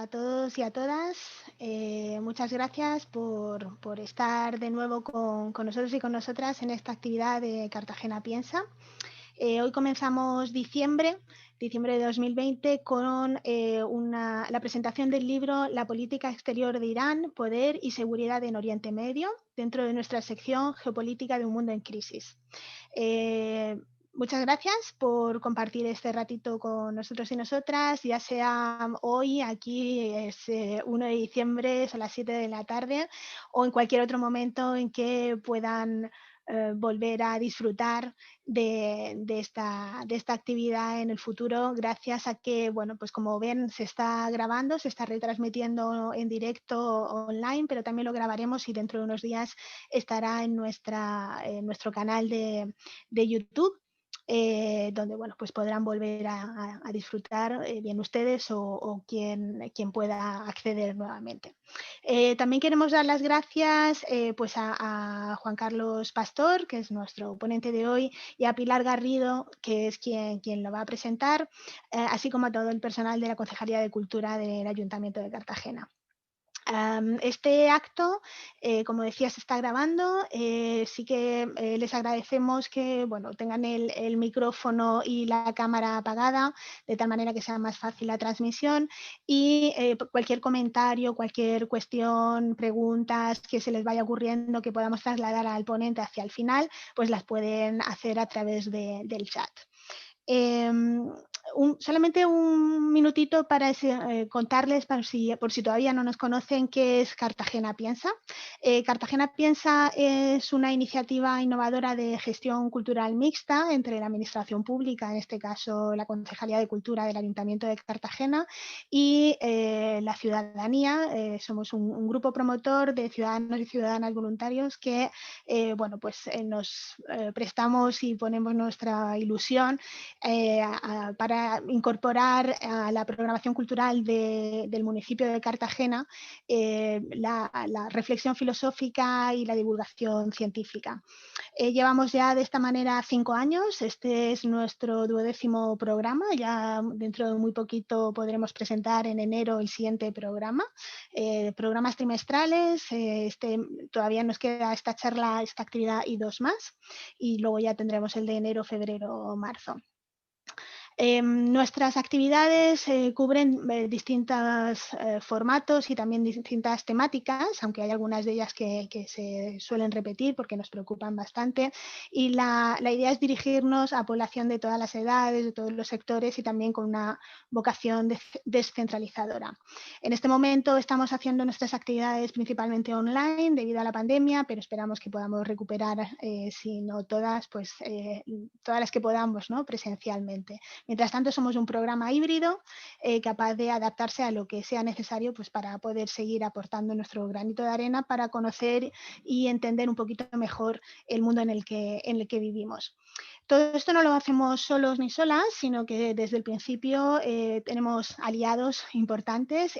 a todos y a todas. Muchas gracias por estar de nuevo con nosotros y con nosotras en esta actividad de Cartagena Piensa. Hoy comenzamos diciembre de 2020, con la presentación del libro La política exterior de Irán, poder y seguridad en Oriente Medio, dentro de nuestra sección Geopolítica de un mundo en crisis. Muchas gracias por compartir este ratito con nosotros y nosotras, ya sea hoy, aquí es 1 de diciembre, son las 7 de la tarde, o en cualquier otro momento en que puedan volver a disfrutar de esta actividad en el futuro, gracias a que, bueno, pues como ven, se está grabando, se está retransmitiendo en directo online, pero también lo grabaremos y dentro de unos días estará en nuestro canal de YouTube. Donde, bueno, pues podrán volver a disfrutar, bien ustedes o quien pueda acceder nuevamente. También queremos dar las gracias pues a Juan Carlos Pastor, que es nuestro ponente de hoy, y a Pilar Garrido, que es quien lo va a presentar, así como a todo el personal de la Concejalía de Cultura del Ayuntamiento de Cartagena. Este acto, como decía, se está grabando. Sí que les agradecemos que, bueno, tengan el micrófono y la cámara apagada, de tal manera que sea más fácil la transmisión, y cualquier comentario, cualquier cuestión, preguntas que se les vaya ocurriendo que podamos trasladar al ponente hacia el final, pues las pueden hacer a través del chat. Solamente un minutito para contarles, por si todavía no nos conocen, qué es Cartagena Piensa. Cartagena Piensa es una iniciativa innovadora de gestión cultural mixta entre la administración pública, en este caso la Concejalía de Cultura del Ayuntamiento de Cartagena, y la ciudadanía. Somos un grupo promotor de ciudadanos y ciudadanas voluntarios que bueno, pues, nos prestamos y ponemos nuestra ilusión para incorporar a la programación cultural del municipio de Cartagena la reflexión filosófica y la divulgación científica. Llevamos ya de esta manera 5 años, este es nuestro 12º programa, ya dentro de muy poquito podremos presentar en enero el siguiente programa, programas trimestrales, todavía nos queda esta charla, esta actividad y 2 más, y luego ya tendremos el de enero, febrero o marzo. Nuestras actividades cubren distintos formatos y también distintas temáticas, aunque hay algunas de ellas que se suelen repetir porque nos preocupan bastante, y la idea es dirigirnos a población de todas las edades, de todos los sectores, y también con una vocación descentralizadora. En este momento estamos haciendo nuestras actividades principalmente online debido a la pandemia, pero esperamos que podamos recuperar, si no todas, pues todas las que podamos, ¿no?, presencialmente. Mientras tanto, somos un programa híbrido capaz de adaptarse a lo que sea necesario, pues, para poder seguir aportando nuestro granito de arena para conocer y entender un poquito mejor el mundo en el que vivimos. Todo esto no lo hacemos solos ni solas, sino que desde el principio tenemos aliados importantes.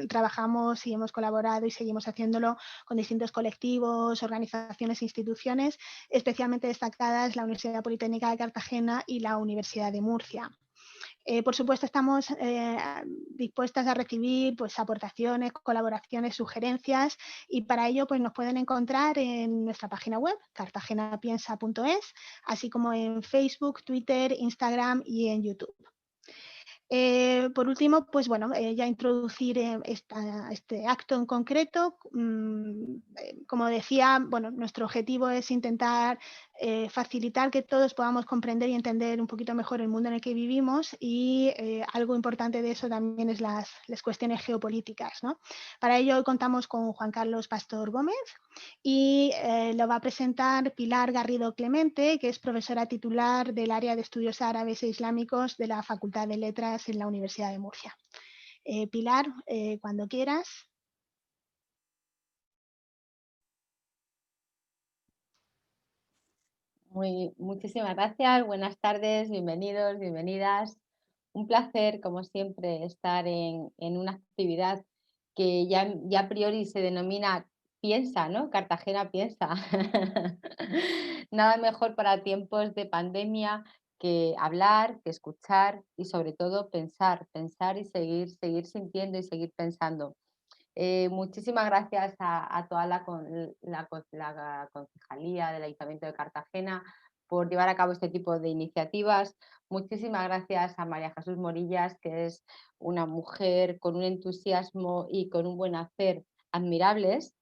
Trabajamos y hemos colaborado y seguimos haciéndolo con distintos colectivos, organizaciones e instituciones, especialmente destacadas la Universidad Politécnica de Cartagena y la Universidad de Murcia. Por supuesto, estamos dispuestas a recibir, pues, aportaciones, colaboraciones, sugerencias, y para ello, pues, nos pueden encontrar en nuestra página web, cartagenapiensa.es, así como en Facebook, Twitter, Instagram y en YouTube. Por último, pues bueno, ya introducir este acto en concreto. Como decía, bueno, nuestro objetivo es intentar facilitar que todos podamos comprender y entender un poquito mejor el mundo en el que vivimos, y algo importante de eso también es las cuestiones geopolíticas, ¿no? Para ello hoy contamos con Juan Carlos Pastor Gómez, y lo va a presentar Pilar Garrido Clemente, que es profesora titular del área de estudios árabes e islámicos de la Facultad de Letras en la Universidad de Murcia. Pilar, cuando quieras. Muchísimas gracias, buenas tardes, bienvenidos, bienvenidas. Un placer, como siempre, estar en una actividad que ya a priori se denomina Piensa, ¿no? Cartagena Piensa. Nada mejor para tiempos de pandemia que hablar, que escuchar y sobre todo pensar, pensar y seguir sintiendo y seguir pensando. Muchísimas gracias a toda la concejalía del Ayuntamiento de Cartagena por llevar a cabo este tipo de iniciativas. Muchísimas gracias a María Jesús Morillas, que es una mujer con un entusiasmo y con un buen hacer admirables,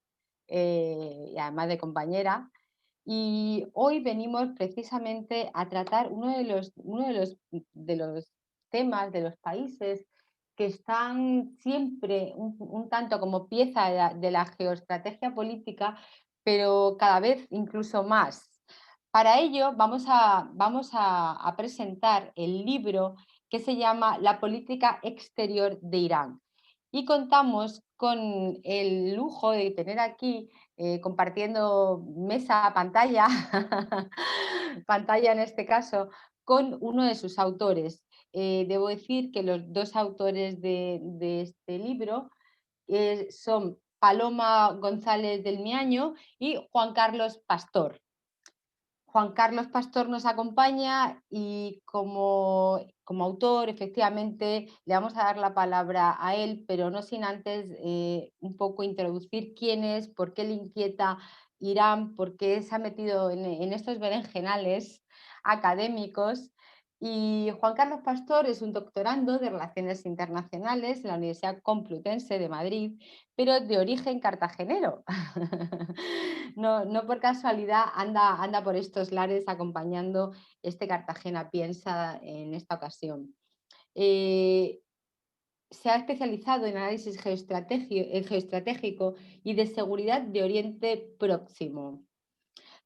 y además de compañera. Y hoy venimos precisamente a tratar uno de los temas de los países que están siempre un tanto como pieza de la geoestrategia política, pero cada vez incluso más. Para ello vamos a presentar el libro que se llama La política exterior de Irán. Y contamos con el lujo de tener aquí, compartiendo mesa, pantalla, pantalla en este caso, con uno de sus autores. Debo decir que los dos autores de este libro son Paloma González del Miaño y Juan Carlos Pastor. Juan Carlos Pastor nos acompaña y como autor, efectivamente, le vamos a dar la palabra a él, pero no sin antes un poco introducir quién es, por qué le inquieta Irán, por qué se ha metido en estos berenjenales académicos. Y Juan Carlos Pastor es un doctorando de Relaciones Internacionales en la Universidad Complutense de Madrid, pero de origen cartagenero. No por casualidad anda por estos lares acompañando este Cartagena Piensa en esta ocasión. Se ha especializado en análisis geoestratégico y de seguridad de Oriente Próximo.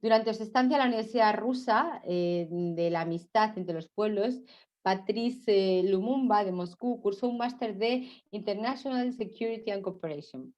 Durante su estancia en la Universidad Rusa de la Amistad entre los Pueblos, Patrice Lumumba de Moscú cursó un máster de International Security and Cooperation.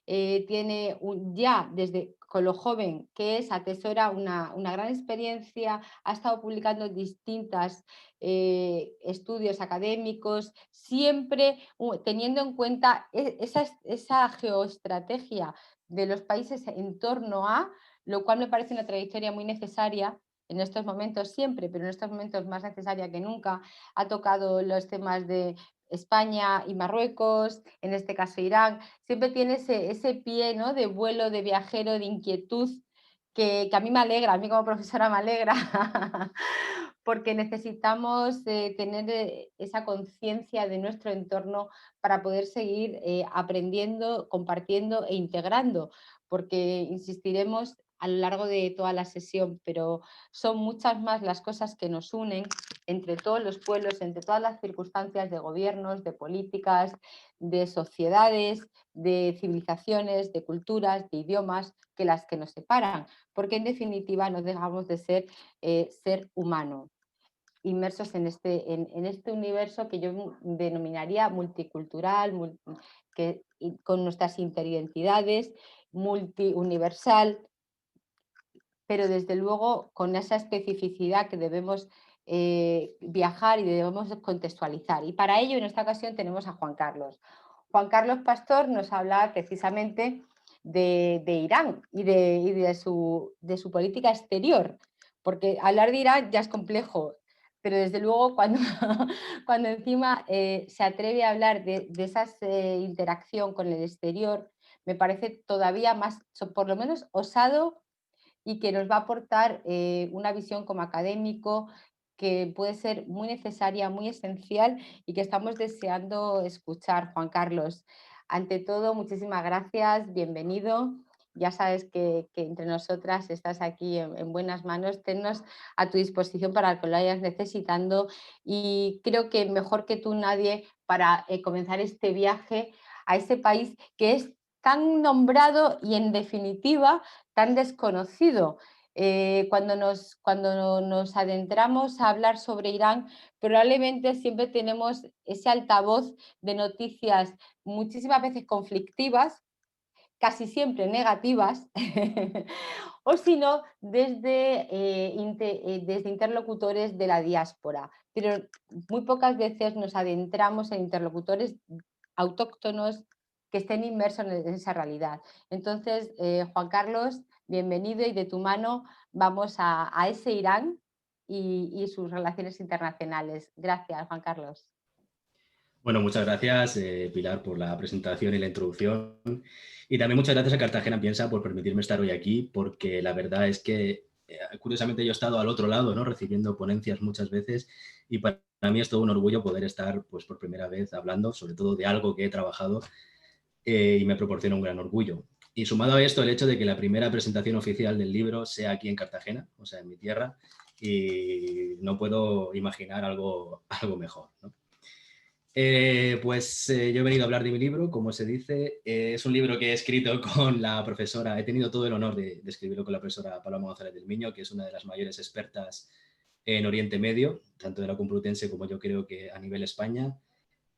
Tiene ya desde con lo joven que es, atesora una gran experiencia, ha estado publicando distintos estudios académicos, siempre teniendo en cuenta esa geoestrategia de los países en torno a, lo cual me parece una trayectoria muy necesaria en estos momentos siempre, pero en estos momentos más necesaria que nunca. Ha tocado los temas de España y Marruecos, en este caso Irán, siempre tiene ese pie, ¿no?, de vuelo, de viajero, de inquietud, que a mí me alegra, a mí como profesora me alegra, porque necesitamos tener esa conciencia de nuestro entorno para poder seguir aprendiendo, compartiendo e integrando, porque insistiremos a lo largo de toda la sesión, pero son muchas más las cosas que nos unen entre todos los pueblos, entre todas las circunstancias de gobiernos, de políticas, de sociedades, de civilizaciones, de culturas, de idiomas, que las que nos separan, porque en definitiva no dejamos de ser humano, inmersos en este universo que yo denominaría multicultural, con nuestras interidentidades, multiuniversal, pero desde luego con esa especificidad que debemos viajar y debemos contextualizar. Y para ello, en esta ocasión, tenemos a Juan Carlos. Juan Carlos Pastor nos habla precisamente de Irán y de su política exterior, porque hablar de Irán ya es complejo, pero desde luego cuando encima se atreve a hablar de esa interacción con el exterior, me parece todavía más, por lo menos, osado, y que nos va a aportar una visión como académico que puede ser muy necesaria, muy esencial y que estamos deseando escuchar. Juan Carlos, ante todo, muchísimas gracias, bienvenido. Ya sabes que entre nosotras estás aquí en buenas manos, tennos a tu disposición para que lo vayas necesitando, y creo que mejor que tú nadie para comenzar este viaje a ese país que es tan nombrado y en definitiva tan desconocido. Cuando nos adentramos a hablar sobre Irán, probablemente siempre tenemos ese altavoz de noticias muchísimas veces conflictivas, casi siempre negativas, o si no, desde interlocutores de la diáspora. Pero muy pocas veces nos adentramos en interlocutores autóctonos que estén inmersos en esa realidad. Entonces, Juan Carlos, bienvenido, y de tu mano vamos a ese Irán y sus relaciones internacionales. Gracias, Juan Carlos. Bueno, muchas gracias, Pilar, por la presentación y la introducción. Y también muchas gracias a Cartagena Piensa por permitirme estar hoy aquí, porque la verdad es que, curiosamente, yo he estado al otro lado, ¿no? Recibiendo ponencias muchas veces, y para mí es todo un orgullo poder estar, pues, por primera vez hablando, sobre todo de algo que he trabajado, y me proporciona un gran orgullo. Y sumado a esto, el hecho de que la primera presentación oficial del libro sea aquí en Cartagena, o sea, en mi tierra, y no puedo imaginar algo mejor, ¿no? Yo he venido a hablar de mi libro, como se dice. Es un libro que he escrito con la profesora, he tenido todo el honor de escribirlo con la profesora Paloma González del Miño, que es una de las mayores expertas en Oriente Medio, tanto de la Complutense como yo creo que a nivel España.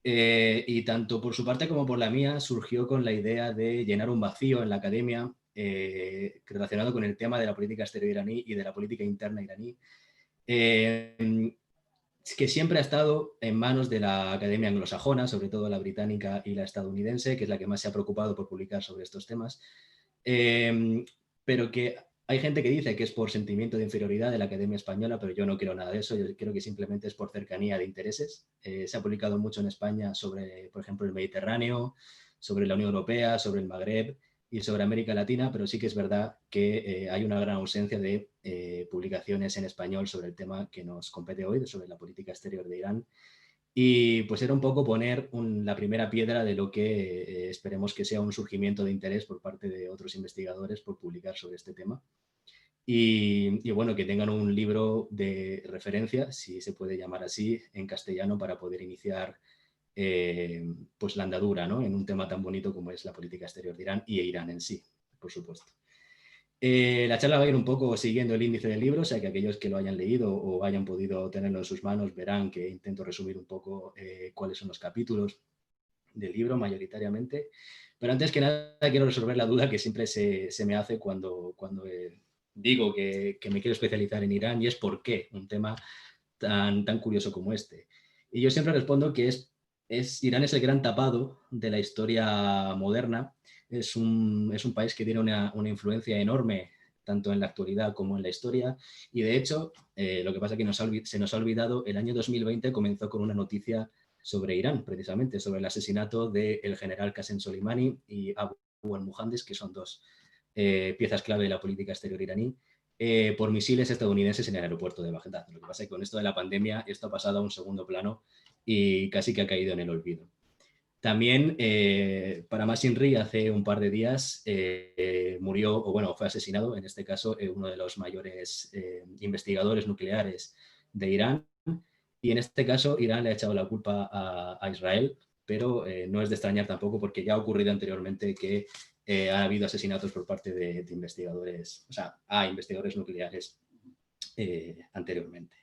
Y tanto por su parte como por la mía surgió con la idea de llenar un vacío en la academia relacionado con el tema de la política exterior iraní y de la política interna iraní. Que siempre ha estado en manos de la academia anglosajona, sobre todo la británica y la estadounidense, que es la que más se ha preocupado por publicar sobre estos temas, pero que hay gente que dice que es por sentimiento de inferioridad de la academia española, pero yo no creo nada de eso. Yo creo que simplemente es por cercanía de intereses. Se ha publicado mucho en España sobre, por ejemplo, el Mediterráneo, sobre la Unión Europea, sobre el Magreb y sobre América Latina, pero sí que es verdad que hay una gran ausencia de publicaciones en español sobre el tema que nos compete hoy, sobre la política exterior de Irán. Y pues era un poco poner la primera piedra de lo que esperemos que sea un surgimiento de interés por parte de otros investigadores por publicar sobre este tema. Y bueno, que tengan un libro de referencia, si se puede llamar así, en castellano para poder iniciar pues la andadura, ¿no? En un tema tan bonito como es la política exterior de Irán y Irán en sí, por supuesto. La charla va a ir un poco siguiendo el índice del libro, o sea que aquellos que lo hayan leído o hayan podido tenerlo en sus manos verán que intento resumir un poco cuáles son los capítulos del libro mayoritariamente. Pero antes que nada quiero resolver la duda que siempre se me hace cuando digo que me quiero especializar en Irán, y es por qué un tema tan curioso como este. Y yo siempre respondo que Irán es el gran tapado de la historia moderna. Es un país que tiene una influencia enorme tanto en la actualidad como en la historia, y de hecho lo que pasa es que se nos ha olvidado, el año 2020 comenzó con una noticia sobre Irán, precisamente sobre el asesinato del general Qasem Soleimani y Abu al-Muhandis, que son dos piezas clave de la política exterior iraní, por misiles estadounidenses en el aeropuerto de Bagdad. Lo que pasa es que con esto de la pandemia esto ha pasado a un segundo plano y casi que ha caído en el olvido. También Paramas Inri hace un par de días murió, o bueno, fue asesinado, en este caso, uno de los mayores investigadores nucleares de Irán, y en este caso Irán le ha echado la culpa a Israel, pero no es de extrañar tampoco porque ya ha ocurrido anteriormente que ha habido asesinatos por parte de investigadores, o sea, a investigadores nucleares anteriormente.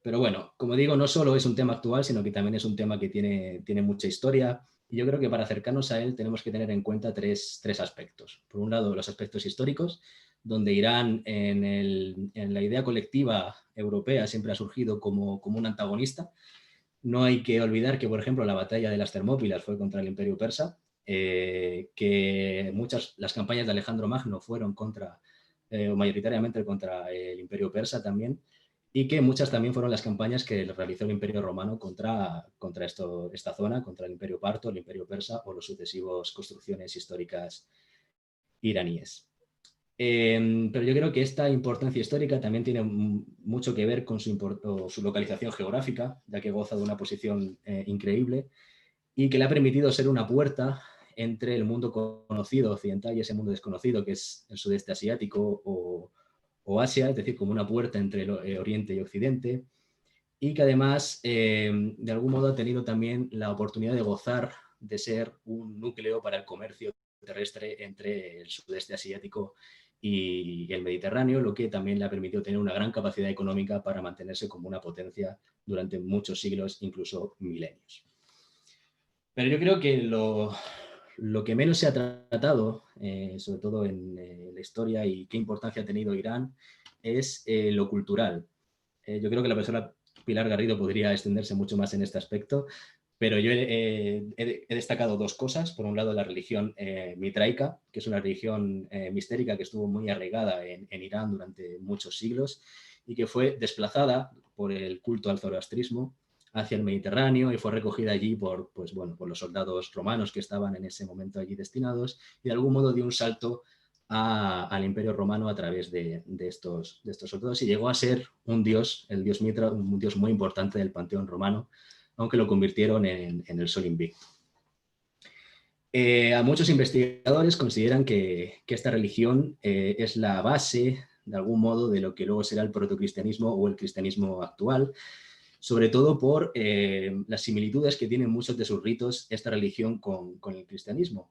Pero bueno, como digo, no solo es un tema actual, sino que también es un tema que tiene mucha historia. Y yo creo que para acercarnos a él tenemos que tener en cuenta tres aspectos. Por un lado, los aspectos históricos, donde Irán en la idea colectiva europea siempre ha surgido como un antagonista. No hay que olvidar que, por ejemplo, la batalla de las Termópilas fue contra el Imperio Persa, que las campañas de Alejandro Magno fueron o mayoritariamente contra el Imperio Persa también, y que muchas también fueron las campañas que realizó el Imperio Romano contra esta zona, contra el Imperio Parto, el Imperio Persa o los sucesivos construcciones históricas iraníes. Pero yo creo que esta importancia histórica también tiene mucho que ver con su localización geográfica, ya que goza de una posición increíble y que le ha permitido ser una puerta entre el mundo conocido occidental y ese mundo desconocido que es el sudeste asiático o Asia, es decir, como una puerta entre Oriente y Occidente, y que además de algún modo ha tenido también la oportunidad de gozar de ser un núcleo para el comercio terrestre entre el sudeste asiático y el Mediterráneo, lo que también le ha permitido tener una gran capacidad económica para mantenerse como una potencia durante muchos siglos, incluso milenios. Pero yo creo que lo que menos se ha tratado, sobre todo en la historia y qué importancia ha tenido Irán, es lo cultural. Yo creo que la profesora Pilar Garrido podría extenderse mucho más en este aspecto, pero yo he destacado dos cosas. Por un lado, la religión mitraica, que es una religión mistérica que estuvo muy arraigada en Irán durante muchos siglos y que fue desplazada por el culto al zoroastrismo hacia el Mediterráneo y fue recogida allí por los soldados romanos que estaban en ese momento allí destinados, y de algún modo dio un salto al Imperio Romano a través de estos soldados y llegó a ser un dios, el dios Mitra, un dios muy importante del panteón romano, aunque lo convirtieron en el Sol Invicto. A muchos investigadores consideran que esta religión es la base, de algún modo, de lo que luego será el protocristianismo o el cristianismo actual, sobre todo por las similitudes que tienen muchos de sus ritos esta religión con el cristianismo.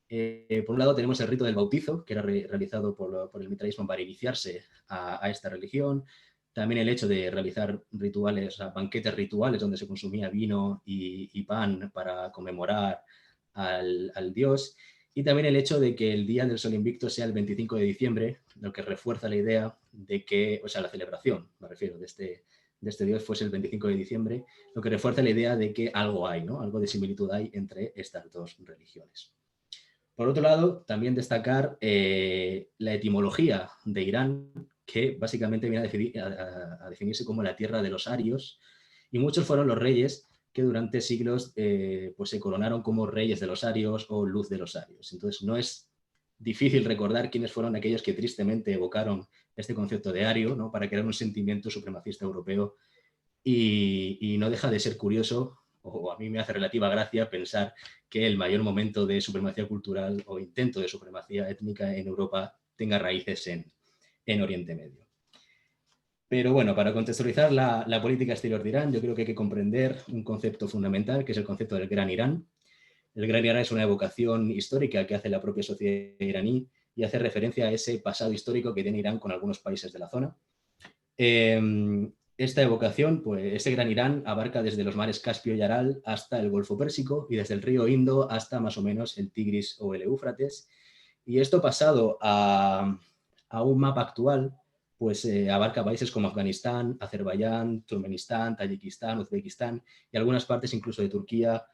Por un lado tenemos el rito del bautizo, que era realizado por el mitraísmo para iniciarse a esta religión. También el hecho de realizar rituales, o sea, banquetes rituales donde se consumía vino y pan para conmemorar al dios. Y también el hecho de que el día del Sol Invicto sea el 25 de diciembre, lo que refuerza la idea de que, o sea, la celebración, me refiero, de este dios fuese el 25 de diciembre, lo que refuerza la idea de que algo hay, ¿no? Algo de similitud hay entre estas dos religiones. Por otro lado, también destacar la etimología de Irán, que básicamente viene a definirse como la tierra de los arios, y muchos fueron los reyes que durante siglos se coronaron como reyes de los arios o luz de los arios. Entonces no es difícil recordar quiénes fueron aquellos que tristemente evocaron este concepto de ario, ¿no? Para crear un sentimiento supremacista europeo, y no deja de ser curioso, o a mí me hace relativa gracia pensar que el mayor momento de supremacía cultural o intento de supremacía étnica en Europa tenga raíces en Oriente Medio. Pero bueno, para contextualizar la política exterior de Irán, yo creo que hay que comprender un concepto fundamental, que es el concepto del Gran Irán. El Gran Irán es una evocación histórica que hace la propia sociedad iraní y hace referencia a ese pasado histórico que tiene Irán con algunos países de la zona. Esta evocación, pues ese Gran Irán abarca desde los mares Caspio y Aral hasta el Golfo Pérsico y desde el río Indo hasta más o menos el Tigris o el Éufrates. Y esto pasado a un mapa actual, pues abarca países como Afganistán, Azerbaiyán, Turkmenistán, Tayikistán, Uzbekistán y algunas partes incluso de Turquía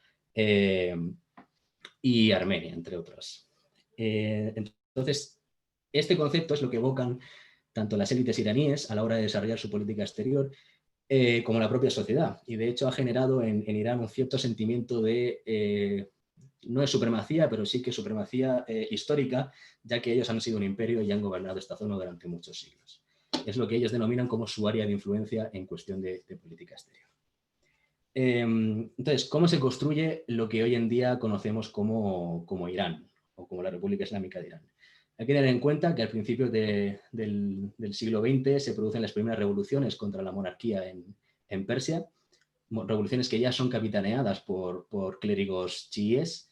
y Armenia, entre otras. Entonces, este concepto es lo que evocan tanto las élites iraníes a la hora de desarrollar su política exterior como la propia sociedad. Y de hecho ha generado en Irán un cierto sentimiento de, no es supremacía, pero sí que supremacía histórica, ya que ellos han sido un imperio y han gobernado esta zona durante muchos siglos. Es lo que ellos denominan como su área de influencia en cuestión de política exterior. Entonces, ¿cómo se construye lo que hoy en día conocemos como Irán o como la República Islámica de Irán? Hay que tener en cuenta que al principio del siglo XX se producen las primeras revoluciones contra la monarquía en Persia, revoluciones que ya son capitaneadas por clérigos chiíes,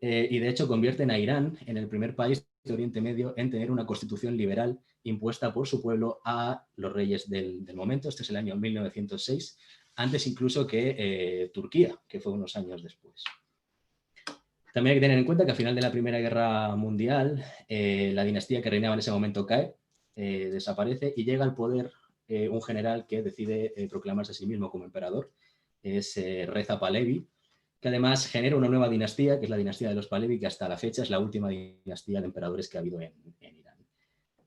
y de hecho convierten a Irán en el primer país de Oriente Medio en tener una constitución liberal impuesta por su pueblo a los reyes del momento. Este es el año 1906, antes incluso que Turquía, que fue unos años después. También hay que tener en cuenta que al final de la Primera Guerra Mundial, la dinastía que reinaba en ese momento cae, desaparece y llega al poder un general que decide proclamarse a sí mismo como emperador. Es Reza Pahlavi, que además genera una nueva dinastía, que es la dinastía de los Pahlavi, que hasta la fecha es la última dinastía de emperadores que ha habido en Irán.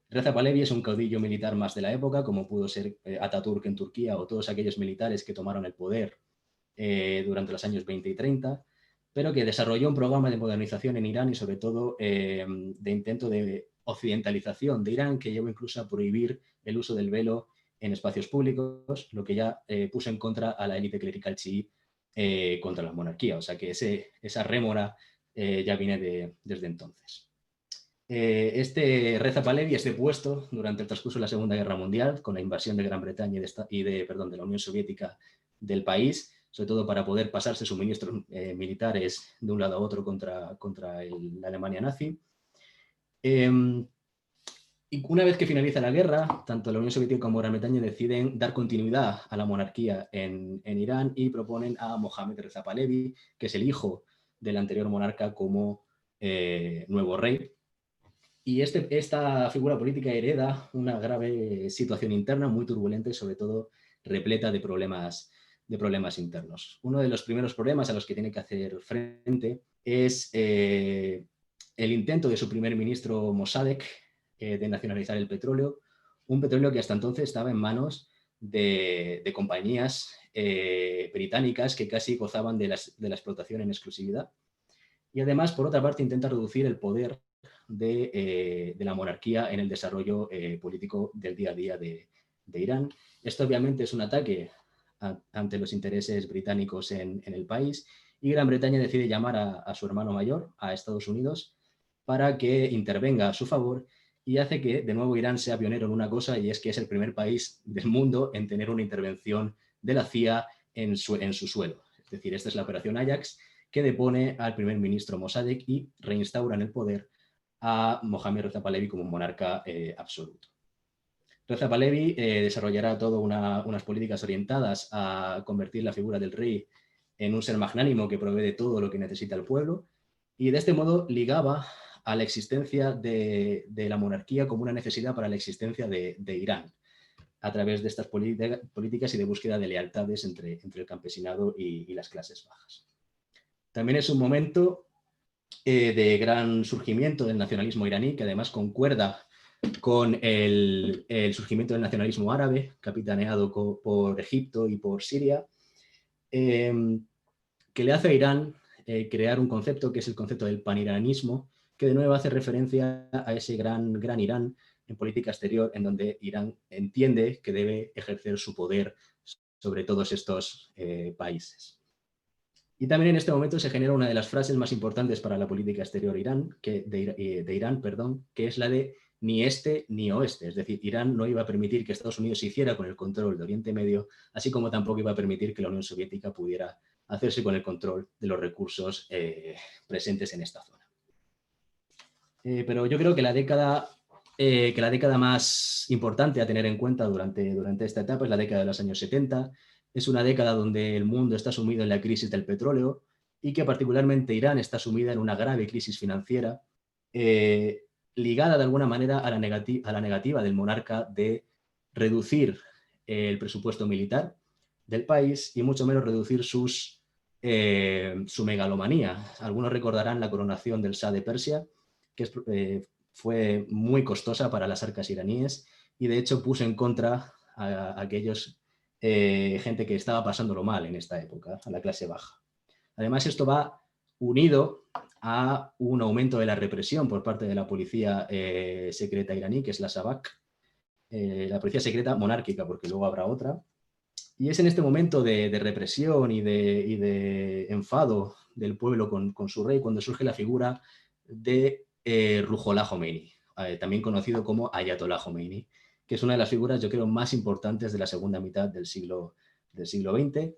Reza Pahlavi es un caudillo militar más de la época, como pudo ser Atatürk en Turquía o todos aquellos militares que tomaron el poder durante los años 20 y 30, pero que desarrolló un programa de modernización en Irán y sobre todo de intento de occidentalización de Irán, que llevó incluso a prohibir el uso del velo en espacios públicos, lo que ya puso en contra a la élite clerical chií contra la monarquía. O sea que esa rémora ya viene desde entonces. Este Reza Pahlavi es depuesto durante el transcurso de la Segunda Guerra Mundial con la invasión de Gran Bretaña y de la Unión Soviética del país, sobre todo para poder pasarse suministros militares de un lado a otro contra la Alemania nazi. Y una vez que finaliza la guerra, tanto la Unión Soviética como Gran Bretaña deciden dar continuidad a la monarquía en Irán y proponen a Mohammad Reza Pahlavi, que es el hijo del anterior monarca, como nuevo rey. Y esta figura política hereda una grave situación interna muy turbulenta y sobre todo repleta de problemas internos. Uno de los primeros problemas a los que tiene que hacer frente es el intento de su primer ministro Mossadegh de nacionalizar el petróleo, un petróleo que hasta entonces estaba en manos de compañías británicas que casi gozaban de la explotación en exclusividad. Y además, por otra parte, intenta reducir el poder de la monarquía en el desarrollo político del día a día de Irán. Esto obviamente es un ataque ante los intereses británicos en el país, y Gran Bretaña decide llamar a su hermano mayor, a Estados Unidos, para que intervenga a su favor, y hace que de nuevo Irán sea pionero en una cosa, y es que es el primer país del mundo en tener una intervención de la CIA en su suelo. Es decir, esta es la operación Ajax, que depone al primer ministro Mossadegh y reinstaura en el poder a Mohammad Reza Pahlavi como monarca absoluto. Reza Pahlavi desarrollará todas unas políticas orientadas a convertir la figura del rey en un ser magnánimo que provee de todo lo que necesita el pueblo, y de este modo ligaba a la existencia de la monarquía como una necesidad para la existencia de Irán, a través de estas políticas y de búsqueda de lealtades entre el campesinado y las clases bajas. También es un momento de gran surgimiento del nacionalismo iraní, que además concuerda con el surgimiento del nacionalismo árabe, capitaneado por Egipto y por Siria, que le hace a Irán crear un concepto que es el concepto del paniranismo, que de nuevo hace referencia a ese gran Irán en política exterior, en donde Irán entiende que debe ejercer su poder sobre todos estos países. Y también en este momento se genera una de las frases más importantes para la política exterior de Irán, que es la de ni este ni oeste. Es decir, Irán no iba a permitir que Estados Unidos se hiciera con el control de Oriente Medio, así como tampoco iba a permitir que la Unión Soviética pudiera hacerse con el control de los recursos presentes en esta zona. Pero yo creo que la década más importante a tener en cuenta durante esta etapa es la década de los años 70. Es una década donde el mundo está sumido en la crisis del petróleo, y que particularmente Irán está sumida en una grave crisis financiera, ligada de alguna manera a la negativa del monarca de reducir el presupuesto militar del país, y mucho menos reducir su megalomanía. Algunos recordarán la coronación del Shah de Persia, que fue muy costosa para las arcas iraníes, y de hecho puso en contra a aquellos gente que estaba pasándolo mal en esta época, a la clase baja. Además, esto va unido a un aumento de la represión por parte de la policía secreta iraní, que es la Savak, la policía secreta monárquica, porque luego habrá otra. Y es en este momento de represión y de enfado del pueblo con su rey cuando surge la figura de Ruhollah Khomeini, también conocido como Ayatollah Khomeini, que es una de las figuras, yo creo, más importantes de la segunda mitad del siglo XX.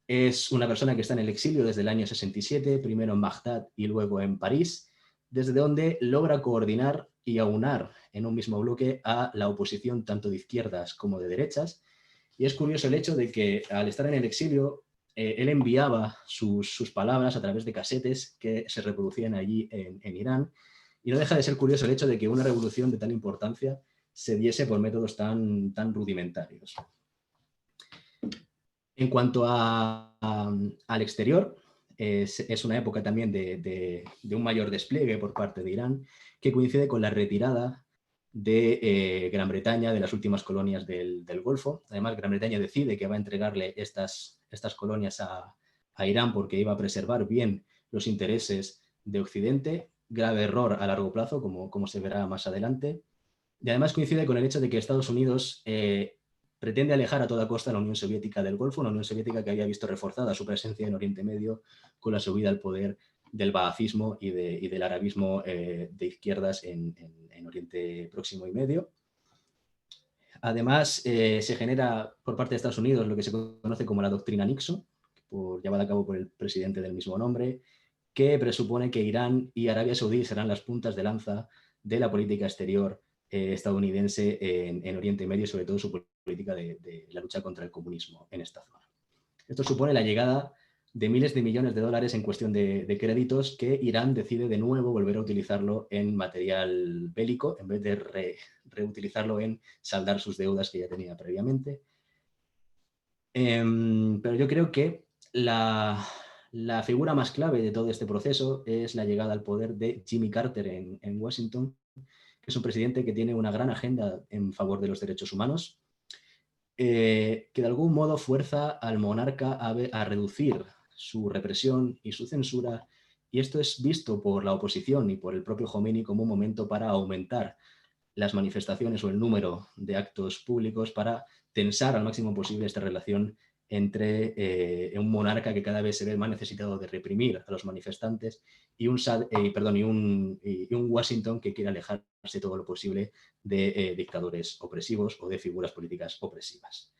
Es una persona que está en el exilio desde el año 67, primero en Bagdad y luego en París, desde donde logra coordinar y aunar en un mismo bloque a la oposición tanto de izquierdas como de derechas. Y es curioso el hecho de que al estar en el exilio, él enviaba sus palabras a través de casetes que se reproducían allí en Irán, y no deja de ser curioso el hecho de que una revolución de tal importancia se diese por métodos tan rudimentarios. En cuanto al exterior, es una época también de un mayor despliegue por parte de Irán, que coincide con la retirada de Gran Bretaña de las últimas colonias del Golfo. Además, Gran Bretaña decide que va a entregarle estas colonias a Irán porque iba a preservar bien los intereses de Occidente. Grave error a largo plazo, como se verá más adelante. Y además coincide con el hecho de que Estados Unidos pretende alejar a toda costa a la Unión Soviética del Golfo, una Unión Soviética que había visto reforzada su presencia en Oriente Medio con la subida al poder del bahacismo y del arabismo de izquierdas en Oriente Próximo y Medio. Además, se genera por parte de Estados Unidos lo que se conoce como la doctrina Nixon, llevada a cabo por el presidente del mismo nombre, que presupone que Irán y Arabia Saudí serán las puntas de lanza de la política exterior estadounidense en Oriente Medio, sobre todo su política de la lucha contra el comunismo en esta zona. Esto supone la llegada de miles de millones de dólares en cuestión de créditos, que Irán decide de nuevo volver a utilizarlo en material bélico en vez de reutilizarlo en saldar sus deudas que ya tenía previamente. Pero yo creo que la figura más clave de todo este proceso es la llegada al poder de Jimmy Carter en Washington, que es un presidente que tiene una gran agenda en favor de los derechos humanos, que de algún modo fuerza al monarca a reducir su represión y su censura, y esto es visto por la oposición y por el propio Jomeini como un momento para aumentar las manifestaciones o el número de actos públicos, para tensar al máximo posible esta relación entre un monarca que cada vez se ve más necesitado de reprimir a los manifestantes y un Washington que quiere alejarse todo lo posible de dictadores opresivos o de figuras políticas opresivas.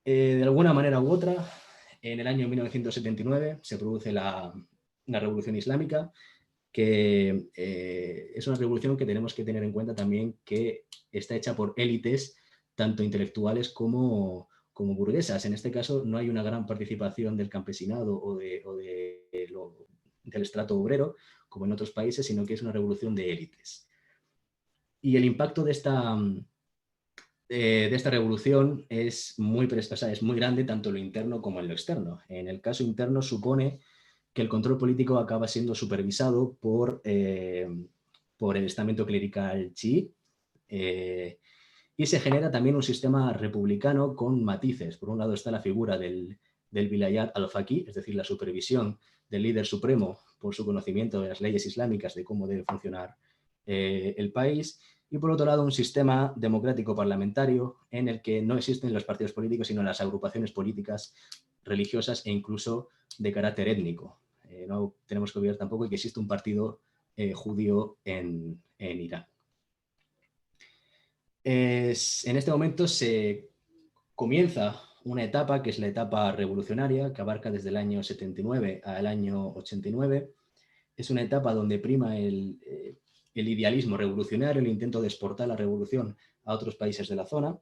De alguna manera u otra, en el año 1979 se produce la Revolución Islámica, que es una revolución que tenemos que tener en cuenta también que está hecha por élites, tanto intelectuales como burguesas. En este caso no hay una gran participación del campesinado o del estrato obrero, como en otros países, sino que es una revolución de élites. Y el impacto de esta revolución es muy grande, tanto en lo interno como en lo externo. En el caso interno supone que el control político acaba siendo supervisado por el estamento clerical chií, y se genera también un sistema republicano con matices. Por un lado está la figura del Vilayat al-Faqih, es decir, la supervisión del líder supremo por su conocimiento de las leyes islámicas, de cómo debe funcionar el país, y por otro lado un sistema democrático parlamentario en el que no existen los partidos políticos, sino las agrupaciones políticas, religiosas e incluso de carácter étnico. No tenemos que olvidar tampoco que existe un partido judío en Irán. En este momento se comienza una etapa que es la etapa revolucionaria, que abarca desde el año 79 al año 89. Es una etapa donde prima el idealismo revolucionario, el intento de exportar la revolución a otros países de la zona.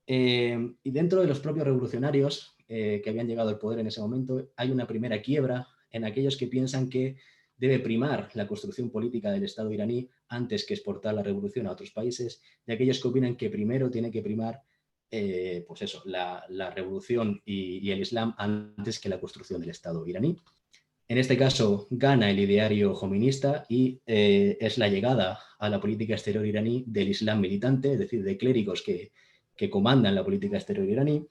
Y dentro de los propios revolucionarios que habían llegado al poder en ese momento, hay una primera quiebra en aquellos que piensan que debe primar la construcción política del Estado iraní antes que exportar la revolución a otros países, y aquellos que opinan que primero tiene que primar la revolución y el Islam antes que la construcción del Estado iraní. En este caso gana el ideario jominista y es la llegada a la política exterior iraní del Islam militante, es decir, de clérigos que comandan la política exterior iraní,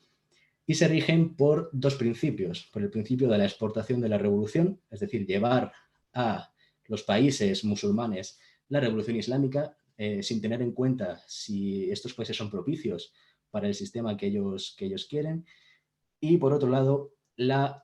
y se rigen por dos principios. Por el principio de la exportación de la revolución, es decir, llevar a los países musulmanes la revolución islámica sin tener en cuenta si estos países son propicios para el sistema que ellos quieren. Y por otro lado, la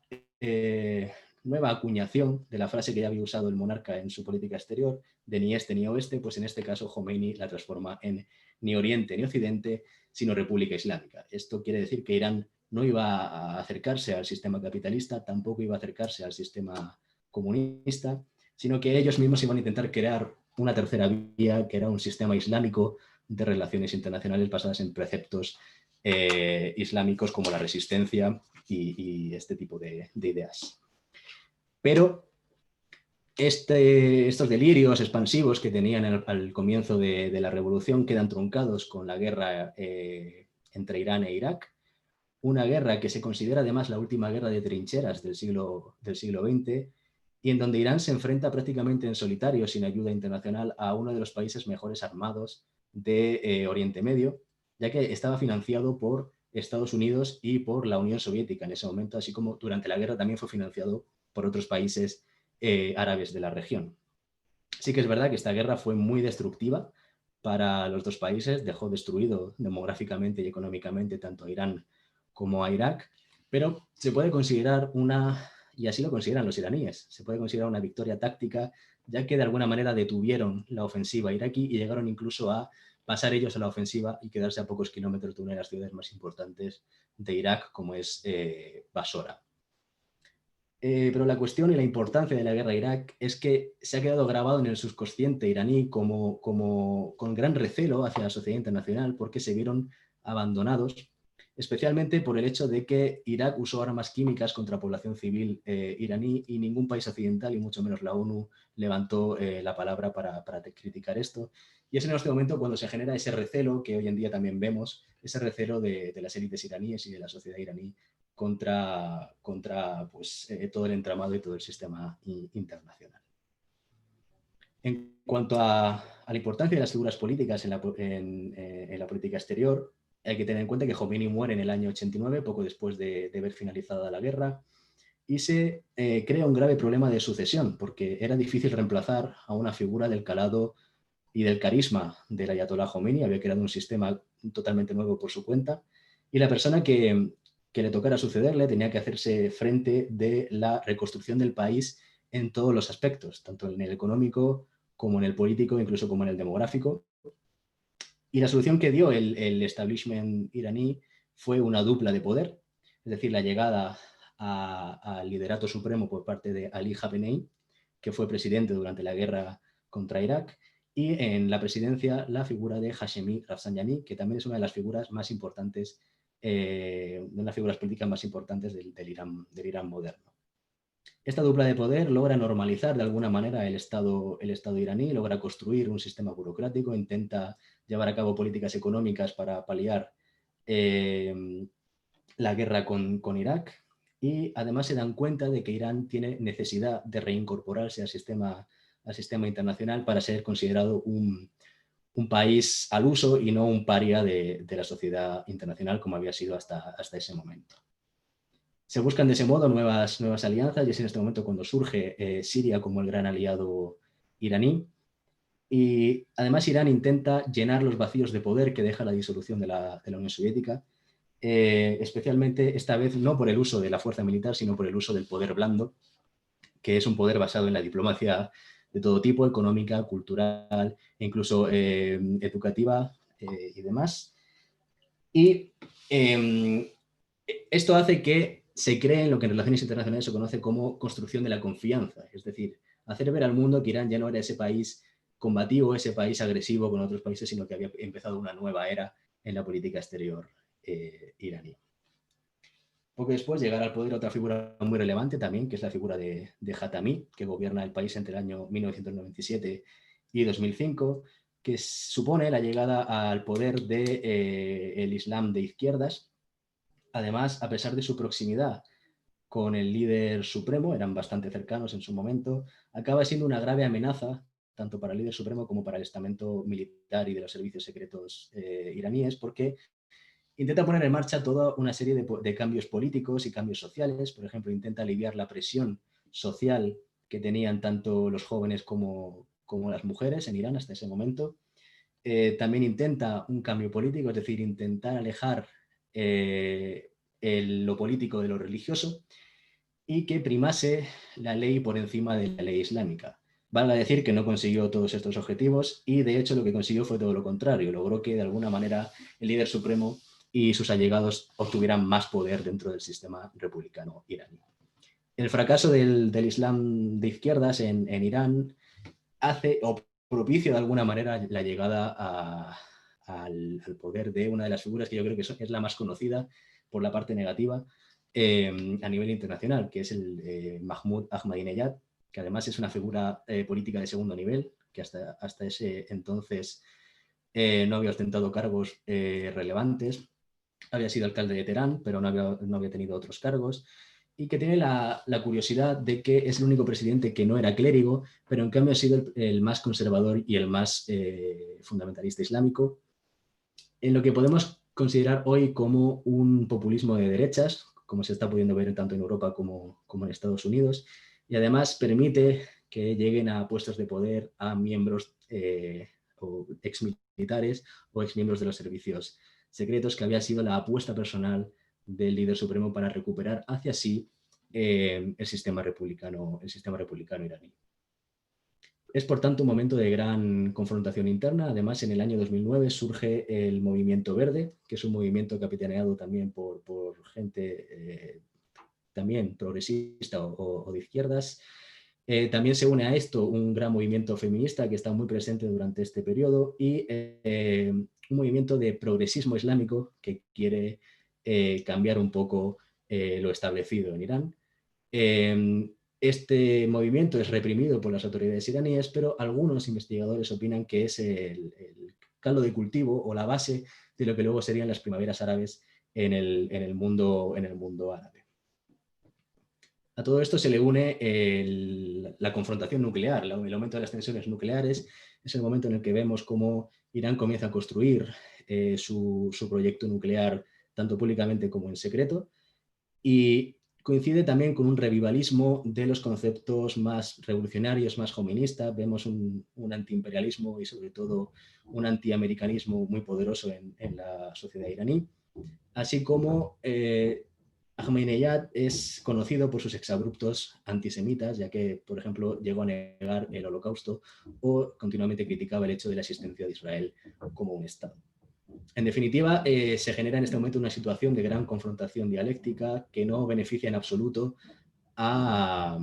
nueva acuñación de la frase que ya había usado el monarca en su política exterior, de ni este ni oeste, pues en este caso Jomeini la transforma en ni oriente ni occidente, sino república islámica. Esto quiere decir que Irán no iba a acercarse al sistema capitalista, tampoco iba a acercarse al sistema comunista, sino que ellos mismos iban a intentar crear una tercera vía, que era un sistema islámico de relaciones internacionales basadas en preceptos islámicos como la resistencia y este tipo de ideas. Pero estos delirios expansivos que tenían al comienzo de la revolución quedan truncados con la guerra entre Irán e Irak, una guerra que se considera además la última guerra de trincheras del siglo XX, y en donde Irán se enfrenta prácticamente en solitario, sin ayuda internacional, a uno de los países mejores armados de Oriente Medio, ya que estaba financiado por Estados Unidos y por la Unión Soviética en ese momento, así como durante la guerra también fue financiado por otros países árabes de la región. Sí que es verdad que esta guerra fue muy destructiva para los dos países, dejó destruido demográficamente y económicamente tanto a Irán como a Irak, pero se puede considerar y así lo consideran los iraníes, se puede considerar una victoria táctica, ya que de alguna manera detuvieron la ofensiva iraquí y llegaron incluso a pasar ellos a la ofensiva y quedarse a pocos kilómetros de una de las ciudades más importantes de Irak, como es Basora. Pero la cuestión y la importancia de la guerra a Irak es que se ha quedado grabado en el subconsciente iraní con gran recelo hacia la sociedad internacional, porque se vieron abandonados, especialmente por el hecho de que Irak usó armas químicas contra población civil iraní, y ningún país occidental, y mucho menos la ONU, levantó la palabra para criticar esto. Y es en este momento cuando se genera ese recelo que hoy en día también vemos, ese recelo de las élites iraníes y de la sociedad iraní contra pues, todo el entramado y todo el sistema internacional. En cuanto a la importancia de las figuras políticas en la política exterior, hay que tener en cuenta que Jomeini muere en el año 89, poco después de haber finalizado la guerra, y se crea un grave problema de sucesión, porque era difícil reemplazar a una figura del calado y del carisma del ayatolá Jomeini. Había creado un sistema totalmente nuevo por su cuenta, y la persona que le tocara sucederle tenía que hacerse frente de la reconstrucción del país en todos los aspectos, tanto en el económico como en el político, incluso como en el demográfico. Y la solución que dio el establishment iraní fue una dupla de poder, es decir, la llegada al liderato supremo por parte de Ali Khamenei, que fue presidente durante la guerra contra Irak, y en la presidencia la figura de Hashemi Rafsanjani, que también es una de las figuras más importantes, de las figuras políticas más importantes del Irán moderno. Esta dupla de poder logra normalizar de alguna manera el Estado iraní, logra construir un sistema burocrático, intenta llevar a cabo políticas económicas para paliar la guerra con Irak, y además se dan cuenta de que Irán tiene necesidad de reincorporarse al sistema internacional para ser considerado un país al uso y no un paria de la sociedad internacional como había sido hasta ese momento. Se buscan de ese modo nuevas alianzas, y es en este momento cuando surge Siria como el gran aliado iraní. Y además Irán intenta llenar los vacíos de poder que deja la disolución de la Unión Soviética, especialmente esta vez no por el uso de la fuerza militar, sino por el uso del poder blando, que es un poder basado en la diplomacia de todo tipo, económica, cultural e incluso educativa y demás. Y esto hace que se cree en lo que en relaciones internacionales se conoce como construcción de la confianza, es decir, hacer ver al mundo que Irán ya no era ese país combativo, ese país agresivo con otros países, sino que había empezado una nueva era en la política exterior iraní. Poco después llegará al poder otra figura muy relevante también, que es la figura de Khatami, que gobierna el país entre el año 1997 y 2005, que supone la llegada al poder del Islam de izquierdas. Además, a pesar de su proximidad con el líder supremo, eran bastante cercanos en su momento, acaba siendo una grave amenaza tanto para el líder supremo como para el estamento militar y de los servicios secretos iraníes, porque intenta poner en marcha toda una serie de cambios políticos y cambios sociales. Por ejemplo, intenta aliviar la presión social que tenían tanto los jóvenes como las mujeres en Irán hasta ese momento. También intenta un cambio político, es decir, intentar alejar lo político de lo religioso, y que primase la ley por encima de la ley islámica. Valga decir que no consiguió todos estos objetivos, y de hecho lo que consiguió fue todo lo contrario. Logró que de alguna manera el líder supremo y sus allegados obtuvieran más poder dentro del sistema republicano iraní. El fracaso del Islam de izquierdas en Irán hace o propicia de alguna manera la llegada al poder de una de las figuras que yo creo que es la más conocida por la parte negativa a nivel internacional, que es el Mahmoud Ahmadinejad, que además es una figura política de segundo nivel, que hasta ese entonces no había ostentado cargos relevantes. Había sido alcalde de Teherán, pero no había tenido otros cargos, y que tiene la curiosidad de que es el único presidente que no era clérigo, pero en cambio ha sido el más conservador y el más fundamentalista islámico, en lo que podemos considerar hoy como un populismo de derechas, como se está pudiendo ver tanto en Europa como en Estados Unidos, y además permite que lleguen a puestos de poder a miembros o exmilitares o exmiembros de los servicios secretos, que había sido la apuesta personal del líder supremo para recuperar hacia sí el sistema republicano iraní. Es, por tanto, un momento de gran confrontación interna. Además, en el año 2009 surge el Movimiento Verde, que es un movimiento capitaneado también por gente también progresista o de izquierdas. También se une a esto un gran movimiento feminista que está muy presente durante este periodo, y un movimiento de progresismo islámico que quiere cambiar un poco lo establecido en Irán. Este movimiento es reprimido por las autoridades iraníes, pero algunos investigadores opinan que es el caldo de cultivo o la base de lo que luego serían las primaveras árabes en el mundo árabe. A todo esto se le une la confrontación nuclear, el aumento de las tensiones nucleares. Es el momento en el que vemos cómo Irán comienza a construir su proyecto nuclear, tanto públicamente como en secreto, y coincide también con un revivalismo de los conceptos más revolucionarios, más jovenistas. Vemos un antiimperialismo y sobre todo un antiamericanismo muy poderoso en la sociedad iraní, así como Ahmadinejad es conocido por sus exabruptos antisemitas, ya que, por ejemplo, llegó a negar el Holocausto o continuamente criticaba el hecho de la existencia de Israel como un Estado. En definitiva, se genera en este momento una situación de gran confrontación dialéctica que no beneficia en absoluto a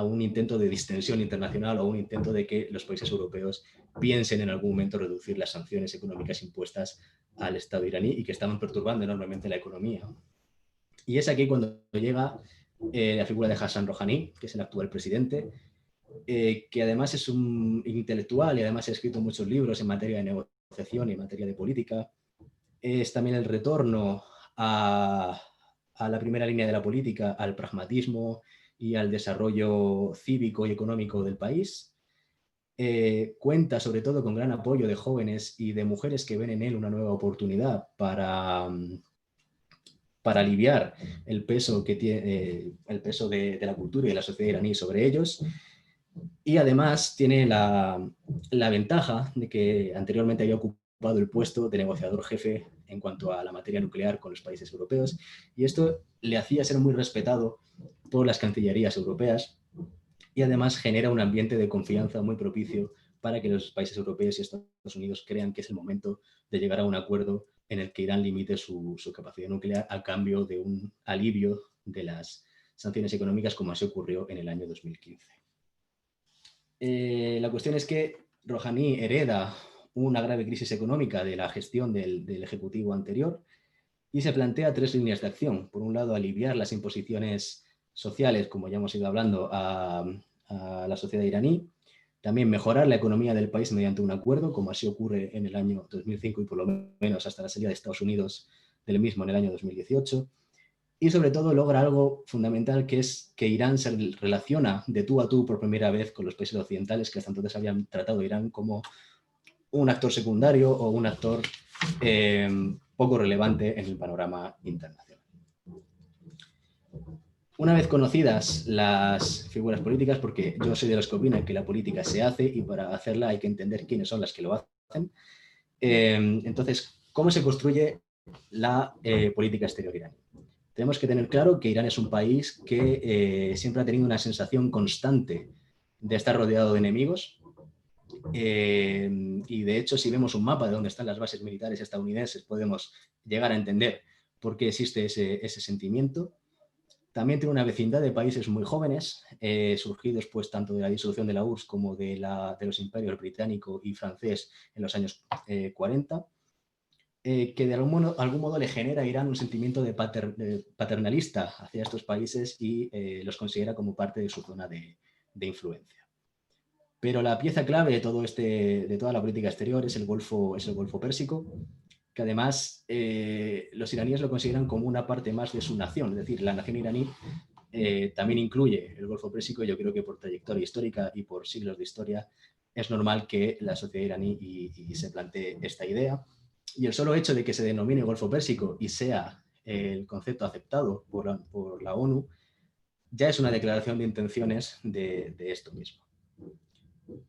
un intento de distensión internacional o un intento de que los países europeos piensen en algún momento reducir las sanciones económicas impuestas al Estado iraní y que estaban perturbando enormemente la economía. Y es aquí cuando llega la figura de Hassan Rouhani, que es el actual presidente, que además es un intelectual y además ha escrito muchos libros en materia de negociación y en materia de política. Es también el retorno a la primera línea de la política, al pragmatismo y al desarrollo cívico y económico del país. Cuenta sobre todo con gran apoyo de jóvenes y de mujeres que ven en él una nueva oportunidad para aliviar el peso que tiene el peso de la cultura y de la sociedad iraní sobre ellos. Y además tiene la ventaja de que anteriormente había ocupado el puesto de negociador jefe en cuanto a la materia nuclear con los países europeos, y esto le hacía ser muy respetado por las cancillerías europeas, y además genera un ambiente de confianza muy propicio para que los países europeos y Estados Unidos crean que es el momento de llegar a un acuerdo en el que Irán limite su capacidad nuclear a cambio de un alivio de las sanciones económicas, como así ocurrió en el año 2015. La cuestión es que Rouhani hereda una grave crisis económica de la gestión del ejecutivo anterior y se plantea 3 líneas de acción. Por un lado, aliviar las imposiciones sociales, como ya hemos ido hablando, a la sociedad iraní. También mejorar la economía del país mediante un acuerdo, como así ocurre en el año 2005 y por lo menos hasta la salida de Estados Unidos del mismo en el año 2018. Y sobre todo logra algo fundamental, que es que Irán se relaciona de tú a tú por primera vez con los países occidentales, que hasta entonces habían tratado a Irán como un actor secundario o un actor poco relevante en el panorama internacional. Una vez conocidas las figuras políticas, porque yo soy de los que opinan que la política se hace y para hacerla hay que entender quiénes son las que lo hacen, entonces, ¿cómo se construye la política exterior iraní? Tenemos que tener claro que Irán es un país que siempre ha tenido una sensación constante de estar rodeado de enemigos. Y de hecho, si vemos un mapa de dónde están las bases militares estadounidenses, podemos llegar a entender por qué existe ese sentimiento. También tiene una vecindad de países muy jóvenes, surgidos pues tanto de la disolución de la URSS como de los imperios británico y francés en los años 40. Que de algún modo le genera a Irán un sentimiento de paternalista hacia estos países y los considera como parte de su zona de influencia. Pero la pieza clave de toda la política exterior es el Golfo Pérsico, que además los iraníes lo consideran como una parte más de su nación, es decir, la nación iraní también incluye el Golfo Pérsico. Yo creo que por trayectoria histórica y por siglos de historia es normal que la sociedad iraní y se plantee esta idea. Y el solo hecho de que se denomine Golfo Pérsico y sea el concepto aceptado por la ONU ya es una declaración de intenciones de esto mismo.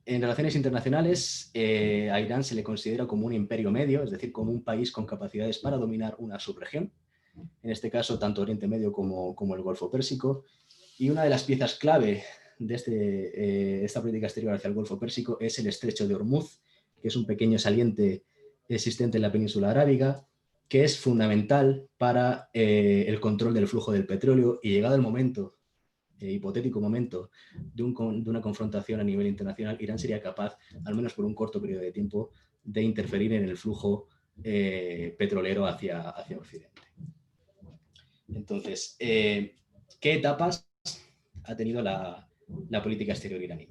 En relaciones internacionales, a Irán se le considera como un imperio medio, es decir, como un país con capacidades para dominar una subregión, en este caso tanto Oriente Medio como el Golfo Pérsico. Y una de las piezas clave de esta política exterior hacia el Golfo Pérsico es el Estrecho de Hormuz, que es un pequeño saliente existente en la península arábiga, que es fundamental para el control del flujo del petróleo, y llegado el momento, hipotético momento, de una confrontación a nivel internacional, Irán sería capaz, al menos por un corto periodo de tiempo, de interferir en el flujo petrolero hacia Occidente. Entonces, ¿qué etapas ha tenido la política exterior iraní?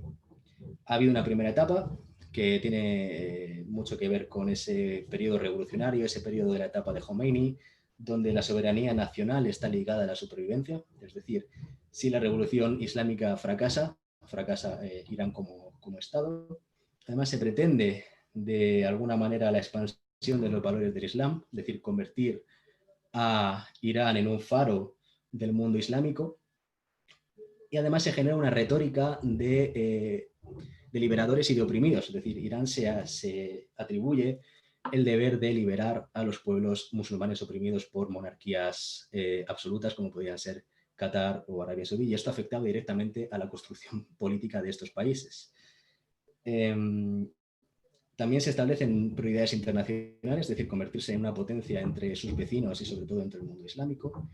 Ha habido una primera etapa que tiene mucho que ver con ese periodo revolucionario, ese periodo de la etapa de Khomeini, donde la soberanía nacional está ligada a la supervivencia. Es decir, si la revolución islámica fracasa, fracasa Irán como Estado. Además, se pretende de alguna manera la expansión de los valores del Islam, es decir, convertir a Irán en un faro del mundo islámico. Y además se genera una retórica de liberadores y de oprimidos, es decir, Irán se atribuye el deber de liberar a los pueblos musulmanes oprimidos por monarquías absolutas como podían ser Qatar o Arabia Saudí, y esto afectaba directamente a la construcción política de estos países. También se establecen prioridades internacionales, es decir, convertirse en una potencia entre sus vecinos y sobre todo entre el mundo islámico.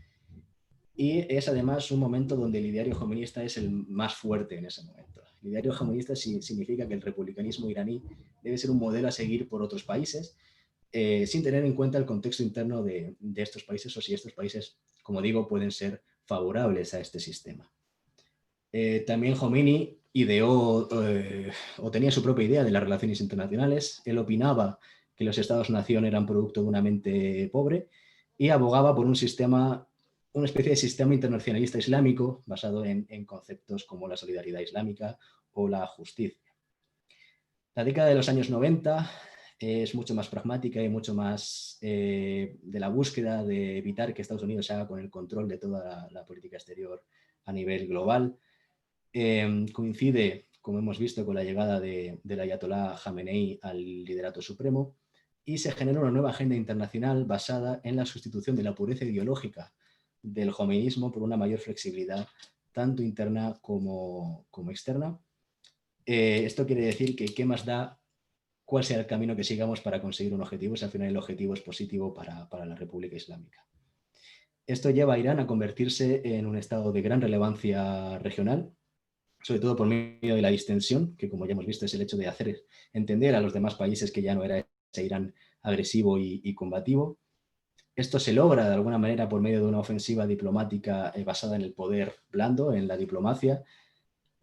Y es además un momento donde el ideario jovenista es el más fuerte en ese momento. El ideario jovenista significa que el republicanismo iraní debe ser un modelo a seguir por otros países, sin tener en cuenta el contexto interno de estos países o si estos países, como digo, pueden ser favorables a este sistema. También Khomeini ideó o tenía su propia idea de las relaciones internacionales. Él opinaba que los estados-nación eran producto de una mente pobre y abogaba por un sistema, una especie de sistema internacionalista islámico basado en conceptos como la solidaridad islámica o la justicia. La década de los años 90 es mucho más pragmática y mucho más de la búsqueda de evitar que Estados Unidos se haga con el control de toda la política exterior a nivel global. Coincide, como hemos visto, con la llegada del ayatolá Jamenei al liderato supremo y se genera una nueva agenda internacional basada en la sustitución de la pureza ideológica del jomeinismo por una mayor flexibilidad tanto interna como externa. Esto quiere decir que qué más da cuál sea el camino que sigamos para conseguir un objetivo, si al final el objetivo es positivo para la República Islámica. Esto lleva a Irán a convertirse en un estado de gran relevancia regional, sobre todo por medio de la distensión, que como ya hemos visto es el hecho de hacer entender a los demás países que ya no era ese Irán agresivo y combativo. Esto se logra de alguna manera por medio de una ofensiva diplomática basada en el poder blando, en la diplomacia,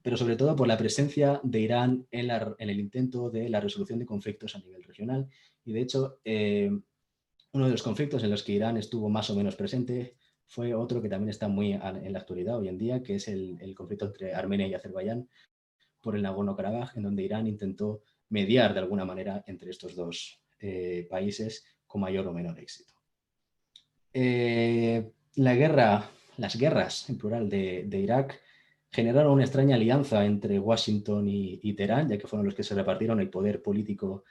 pero sobre todo por la presencia de Irán en el intento de la resolución de conflictos a nivel regional. Y de hecho, uno de los conflictos en los que Irán estuvo más o menos presente fue otro que también está muy en la actualidad hoy en día, que es el conflicto entre Armenia y Azerbaiyán por el Nagorno-Karabaj, en donde Irán intentó mediar de alguna manera entre estos dos países con mayor o menor éxito. Las guerras, en plural, de Irak generaron una extraña alianza entre Washington y Teherán, ya que fueron los que se repartieron el poder político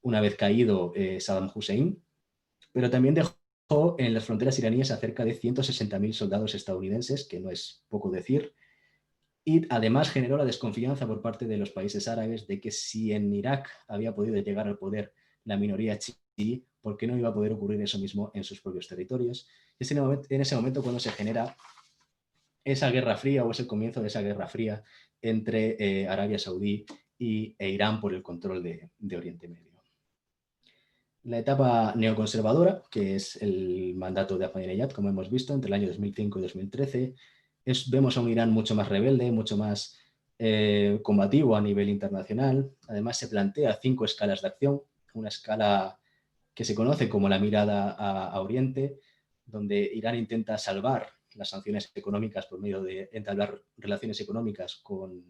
una vez caído Saddam Hussein, pero también dejó en las fronteras iraníes a cerca de 160.000 soldados estadounidenses, que no es poco decir, y además generó la desconfianza por parte de los países árabes de que si en Irak había podido llegar al poder la minoría chií, ¿por qué no iba a poder ocurrir eso mismo en sus propios territorios? Es en ese momento cuando se genera esa guerra fría o es el comienzo de esa guerra fría entre Arabia Saudí e Irán por el control de Oriente Medio. La etapa neoconservadora, que es el mandato de Ahmadinejad, como hemos visto, entre el año 2005 y 2013, vemos a un Irán mucho más rebelde, mucho más combativo a nivel internacional. Además, se plantea 5 escalas de acción, una escala que se conoce como la mirada a Oriente, donde Irán intenta salvar las sanciones económicas por medio de entablar relaciones económicas con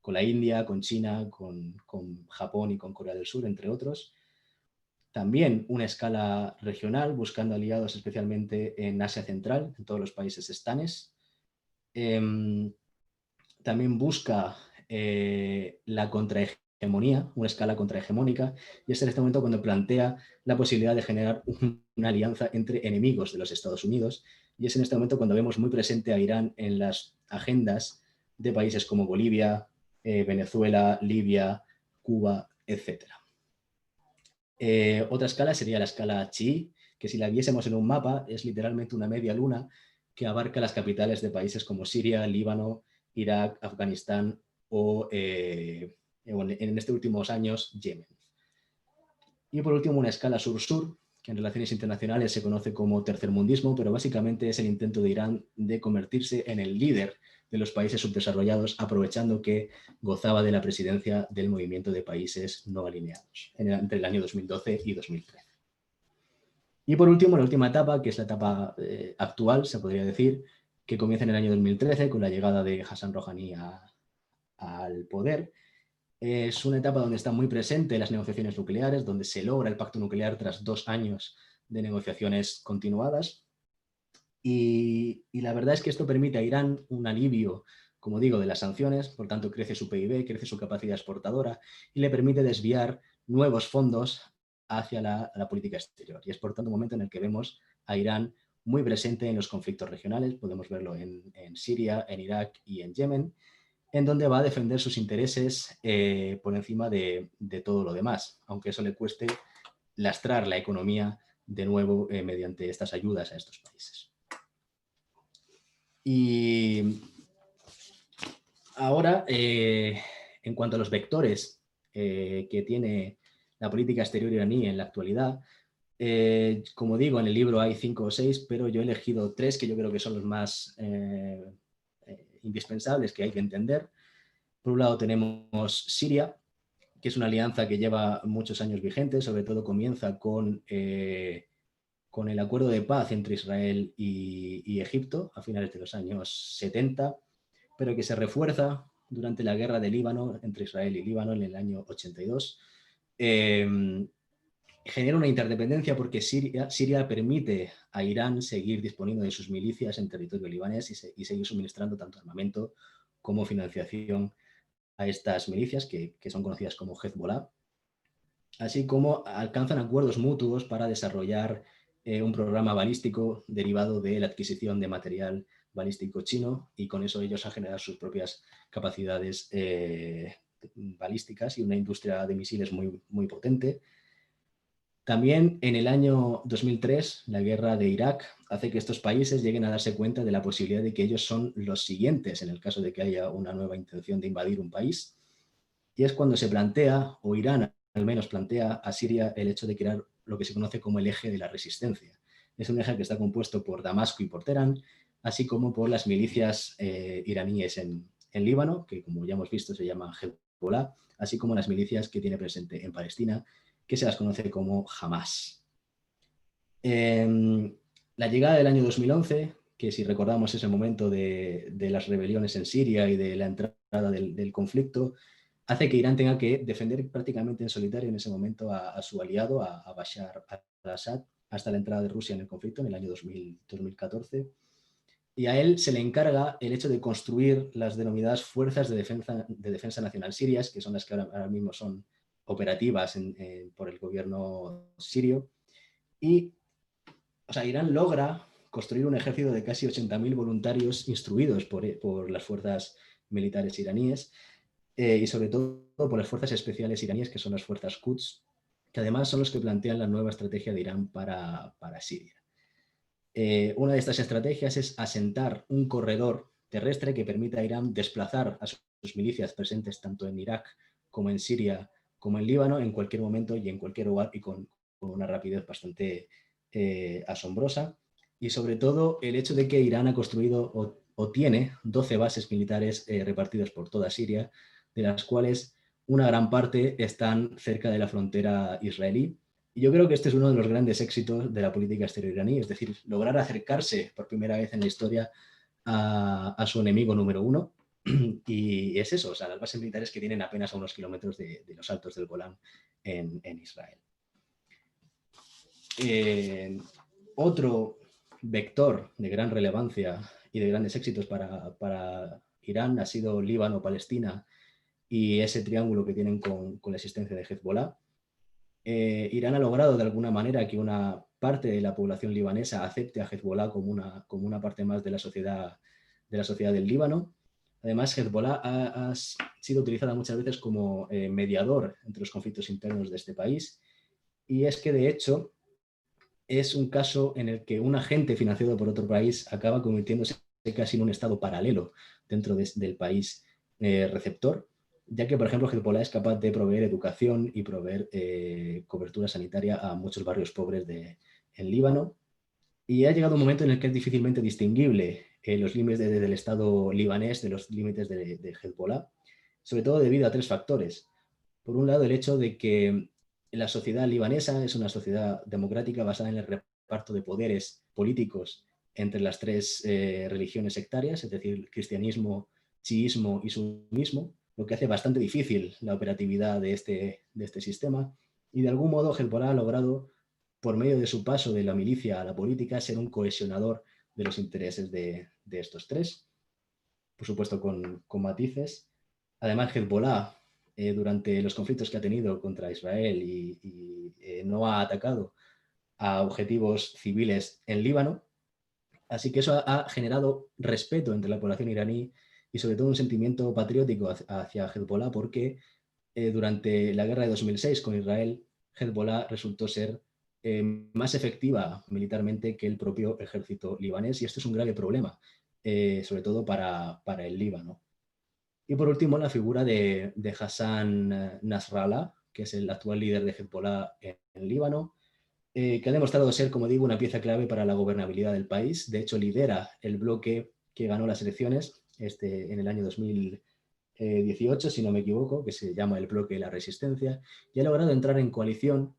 la India, con China, con Japón y con Corea del Sur, entre otros. También una escala regional, buscando aliados especialmente en Asia Central, en todos los países estanes. También busca la contrahegemonía, una escala contrahegemónica, y es en este momento cuando plantea la posibilidad de generar una alianza entre enemigos de los Estados Unidos, y es en este momento cuando vemos muy presente a Irán en las agendas de países como Bolivia, Venezuela, Libia, Cuba, etc. Otra escala sería la escala chií, que si la viésemos en un mapa es literalmente una media luna que abarca las capitales de países como Siria, Líbano, Irak, Afganistán o, en estos últimos años, Yemen. Y por último, una escala sur-sur, que en relaciones internacionales se conoce como tercermundismo, pero básicamente es el intento de Irán de convertirse en el líder de los países subdesarrollados, aprovechando que gozaba de la presidencia del movimiento de países no alineados entre el año 2012 y 2013. Y por último, la última etapa, que es la etapa actual, se podría decir, que comienza en el año 2013 con la llegada de Hassan Rouhani al poder. Es una etapa donde están muy presentes las negociaciones nucleares, donde se logra el pacto nuclear tras 2 años de negociaciones continuadas. Y la verdad es que esto permite a Irán un alivio, como digo, de las sanciones, por tanto crece su PIB, crece su capacidad exportadora y le permite desviar nuevos fondos hacia la política exterior. Y es por tanto un momento en el que vemos a Irán muy presente en los conflictos regionales, podemos verlo en Siria, en Irak y en Yemen, en donde va a defender sus intereses por encima de todo lo demás, aunque eso le cueste lastrar la economía de nuevo mediante estas ayudas a estos países. Y ahora, en cuanto a los vectores que tiene la política exterior iraní en la actualidad, como digo, en el libro hay 5 o 6, pero yo he elegido 3 que yo creo que son los más indispensables, que hay que entender. Por un lado tenemos Siria, que es una alianza que lleva muchos años vigente, sobre todo comienza con el acuerdo de paz entre Israel y Egipto a finales de los años 70, pero que se refuerza durante la guerra de Líbano, entre Israel y Líbano, en el año 82. Genera una interdependencia porque Siria permite a Irán seguir disponiendo de sus milicias en territorio libanés y seguir suministrando tanto armamento como financiación a estas milicias que son conocidas como Hezbollah, así como alcanzan acuerdos mutuos para desarrollar un programa balístico derivado de la adquisición de material balístico chino, y con eso ellos han generado sus propias capacidades balísticas y una industria de misiles muy, muy potente. También en el año 2003, la guerra de Irak hace que estos países lleguen a darse cuenta de la posibilidad de que ellos son los siguientes en el caso de que haya una nueva intención de invadir un país. Y es cuando se plantea, o Irán al menos plantea a Siria, el hecho de crear lo que se conoce como el eje de la resistencia. Es un eje que está compuesto por Damasco y por Teherán, así como por las milicias iraníes en Líbano, que como ya hemos visto se llaman Hezbollah, así como las milicias que tiene presente en Palestina, que se las conoce como Hamas. La llegada del año 2011, que si recordamos es el momento de las rebeliones en Siria y de la entrada del conflicto, hace que Irán tenga que defender prácticamente en solitario en ese momento a su aliado, a Bashar al-Assad, hasta la entrada de Rusia en el conflicto en el año 2014. Y a él se le encarga el hecho de construir las denominadas Fuerzas de Defensa Nacional Sirias, que son las que ahora mismo son operativas por el gobierno sirio. Y Irán logra construir un ejército de casi 80.000 voluntarios instruidos por las fuerzas militares iraníes, y sobre todo por las fuerzas especiales iraníes, que son las fuerzas Quds, que además son los que plantean la nueva estrategia de Irán para Siria. Una de estas estrategias es asentar un corredor terrestre que permita a Irán desplazar a sus milicias presentes tanto en Irak como en Siria como en Líbano en cualquier momento y en cualquier lugar, y con una rapidez bastante asombrosa. Y sobre todo el hecho de que Irán ha construido o tiene 12 bases militares repartidas por toda Siria, de las cuales una gran parte están cerca de la frontera israelí. Y yo creo que este es uno de los grandes éxitos de la política exterior iraní, es decir, lograr acercarse por primera vez en la historia a su enemigo número uno. Y es eso, las bases militares que tienen apenas a unos kilómetros de los altos del Golán en Israel. Otro vector de gran relevancia y de grandes éxitos para Irán ha sido Líbano, Palestina y ese triángulo que tienen con la existencia de Hezbollah. Irán ha logrado de alguna manera que una parte de la población libanesa acepte a Hezbollah como una parte más de la sociedad del Líbano. Además, Hezbollah ha sido utilizada muchas veces como mediador entre los conflictos internos de este país, y es que de hecho es un caso en el que un agente financiado por otro país acaba convirtiéndose casi en un estado paralelo dentro del país receptor, ya que, por ejemplo, Hezbollah es capaz de proveer educación y proveer cobertura sanitaria a muchos barrios pobres en Líbano. Y ha llegado un momento en el que es difícilmente distinguible los límites del Estado libanés de los límites de Hezbollah, sobre todo debido a 3 factores. Por un lado, el hecho de que la sociedad libanesa es una sociedad democrática basada en el reparto de poderes políticos entre las 3 religiones sectarias, es decir, cristianismo, chiismo y sunismo, lo que hace bastante difícil la operatividad de este sistema, y de algún modo Hezbollah ha logrado, por medio de su paso de la milicia a la política, ser un cohesionador de los intereses de estos tres, por supuesto con matices. Además, Hezbollah, durante los conflictos que ha tenido contra Israel no ha atacado a objetivos civiles en Líbano, así que eso ha generado respeto entre la población iraní y sobre todo un sentimiento patriótico hacia Hezbollah, porque durante la guerra de 2006 con Israel, Hezbollah resultó ser más efectiva militarmente que el propio ejército libanés, y esto es un grave problema, sobre todo para el Líbano. Y por último, la figura de Hassan Nasrallah, que es el actual líder de Hezbollah en Líbano, que ha demostrado ser, como digo, una pieza clave para la gobernabilidad del país. De hecho, lidera el bloque que ganó las elecciones en el año 2018, si no me equivoco, que se llama el bloque de la resistencia, y ha logrado entrar en coalición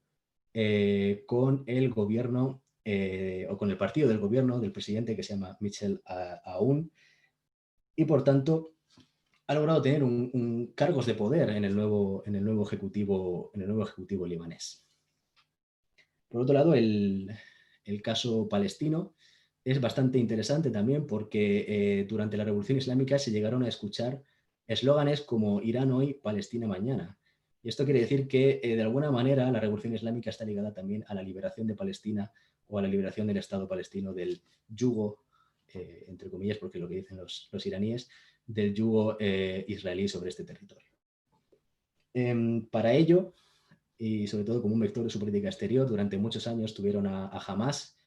con el gobierno o con el partido del gobierno del presidente, que se llama Michel Aoun, y por tanto ha logrado tener cargos de poder en el nuevo ejecutivo libanés. Por otro lado, el caso palestino es bastante interesante también, porque durante la Revolución Islámica se llegaron a escuchar eslóganes como Irán hoy, Palestina mañana. Y esto quiere decir que de alguna manera la Revolución Islámica está ligada también a la liberación de Palestina o a la liberación del Estado palestino del yugo, entre comillas, porque lo que dicen los iraníes, del yugo israelí sobre este territorio. Para ello, y sobre todo como un vector de su política exterior, durante muchos años tuvieron a Hamas,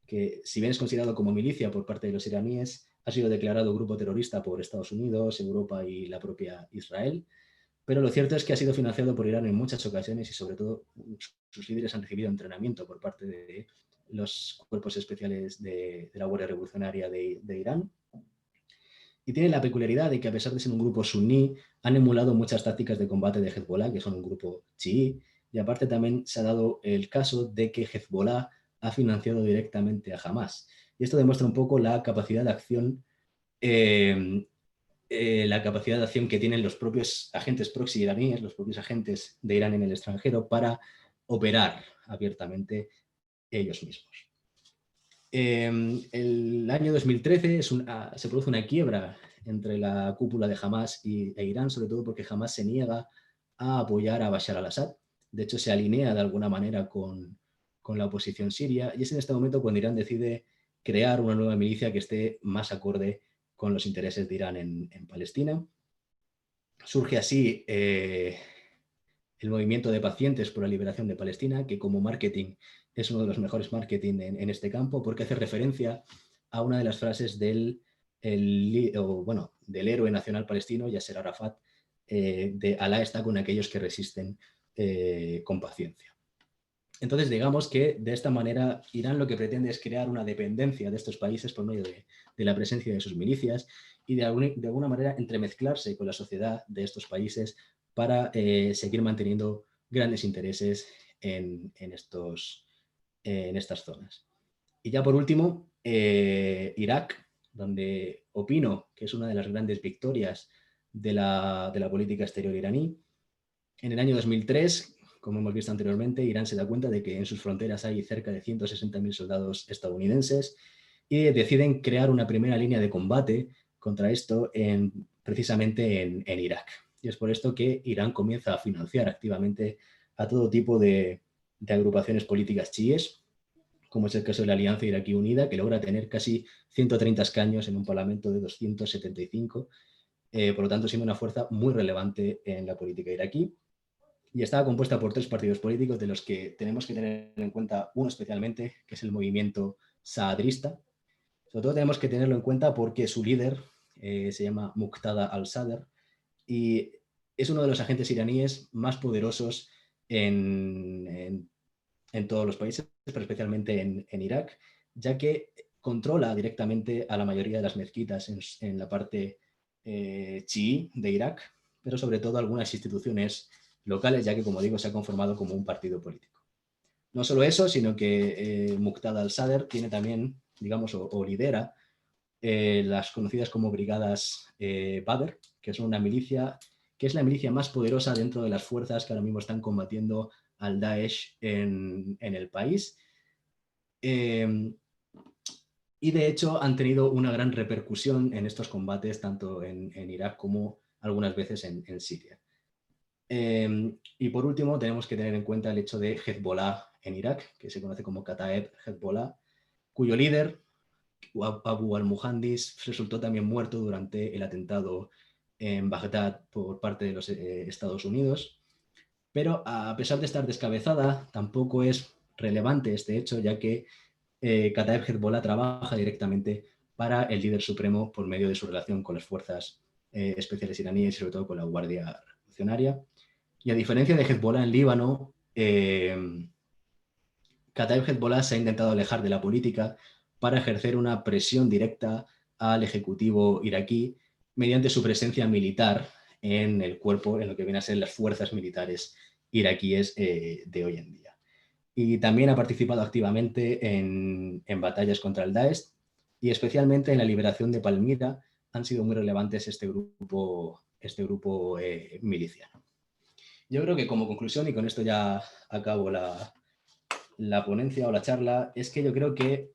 que si bien es considerado como milicia por parte de los iraníes, ha sido declarado grupo terrorista por Estados Unidos, Europa y la propia Israel, pero lo cierto es que ha sido financiado por Irán en muchas ocasiones, y sobre todo sus líderes han recibido entrenamiento por parte de los cuerpos especiales de la Guardia Revolucionaria de Irán. Y tiene la peculiaridad de que, a pesar de ser un grupo suní, han emulado muchas tácticas de combate de Hezbollah, que son un grupo chií, y aparte también se ha dado el caso de que Hezbollah ha financiado directamente a Hamas. Y esto demuestra un poco la capacidad de acción que tienen los propios agentes proxy iraníes, los propios agentes de Irán en el extranjero, para operar abiertamente ellos mismos. El año 2013 se produce una quiebra entre la cúpula de Hamas e Irán, sobre todo porque Hamas se niega a apoyar a Bashar al-Assad. De hecho, se alinea de alguna manera con la oposición siria, y es en este momento cuando Irán decide crear una nueva milicia que esté más acorde con los intereses de Irán en Palestina. Surge así el movimiento de pacientes por la liberación de Palestina, que como marketing es uno de los mejores marketing en este campo, porque hace referencia a una de las frases del héroe nacional palestino, Yasser Arafat, de Alá está con aquellos que resisten con paciencia. Entonces, digamos que de esta manera Irán lo que pretende es crear una dependencia de estos países por medio de la presencia de sus milicias, y de alguna manera entremezclarse con la sociedad de estos países para seguir manteniendo grandes intereses en estas zonas. Y ya por último, Irak, donde opino que es una de las grandes victorias de la política exterior iraní. En el año 2003, como hemos visto anteriormente, Irán se da cuenta de que en sus fronteras hay cerca de 160.000 soldados estadounidenses, y deciden crear una primera línea de combate contra esto precisamente en Irak. Y es por esto que Irán comienza a financiar activamente a todo tipo de agrupaciones políticas chiíes, como es el caso de la Alianza Iraquí Unida, que logra tener casi 130 escaños en un parlamento de 275, por lo tanto siendo una fuerza muy relevante en la política iraquí. Y estaba compuesta por 3 partidos políticos, de los que tenemos que tener en cuenta uno especialmente, que es el movimiento saadrista. Sobre todo tenemos que tenerlo en cuenta porque su líder se llama Muqtada al-Sadr, y es uno de los agentes iraníes más poderosos en todos los países, pero especialmente en Irak, ya que controla directamente a la mayoría de las mezquitas en la parte chií de Irak, pero sobre todo algunas instituciones locales, ya que, como digo, se ha conformado como un partido político. No solo eso, sino que Muqtada al-Sadr tiene también, digamos, o lidera las conocidas como brigadas Badr, que son una milicia que es la milicia más poderosa dentro de las fuerzas que ahora mismo están combatiendo al Daesh en el país. Y de hecho han tenido una gran repercusión en estos combates, tanto en Irak como algunas veces en Siria. Y por último, tenemos que tener en cuenta el hecho de Hezbollah en Irak, que se conoce como Kataeb Hezbollah, cuyo líder, Abu al-Muhandis, resultó también muerto durante el atentado en Bagdad por parte de los Estados Unidos. Pero a pesar de estar descabezada, tampoco es relevante este hecho, ya que Kataeb Hezbollah trabaja directamente para el líder supremo por medio de su relación con las fuerzas especiales iraníes y sobre todo con la Guardia Revolucionaria. Y a diferencia de Hezbollah en Líbano, Kataeb Hezbollah se ha intentado alejar de la política para ejercer una presión directa al ejecutivo iraquí mediante su presencia militar en el cuerpo, en lo que vienen a ser las fuerzas militares iraquíes de hoy en día. Y también ha participado activamente en batallas contra el Daesh y especialmente en la liberación de Palmira han sido muy relevantes este grupo miliciano. Yo creo que como conclusión, y con esto ya acabo la ponencia o la charla, es que yo creo que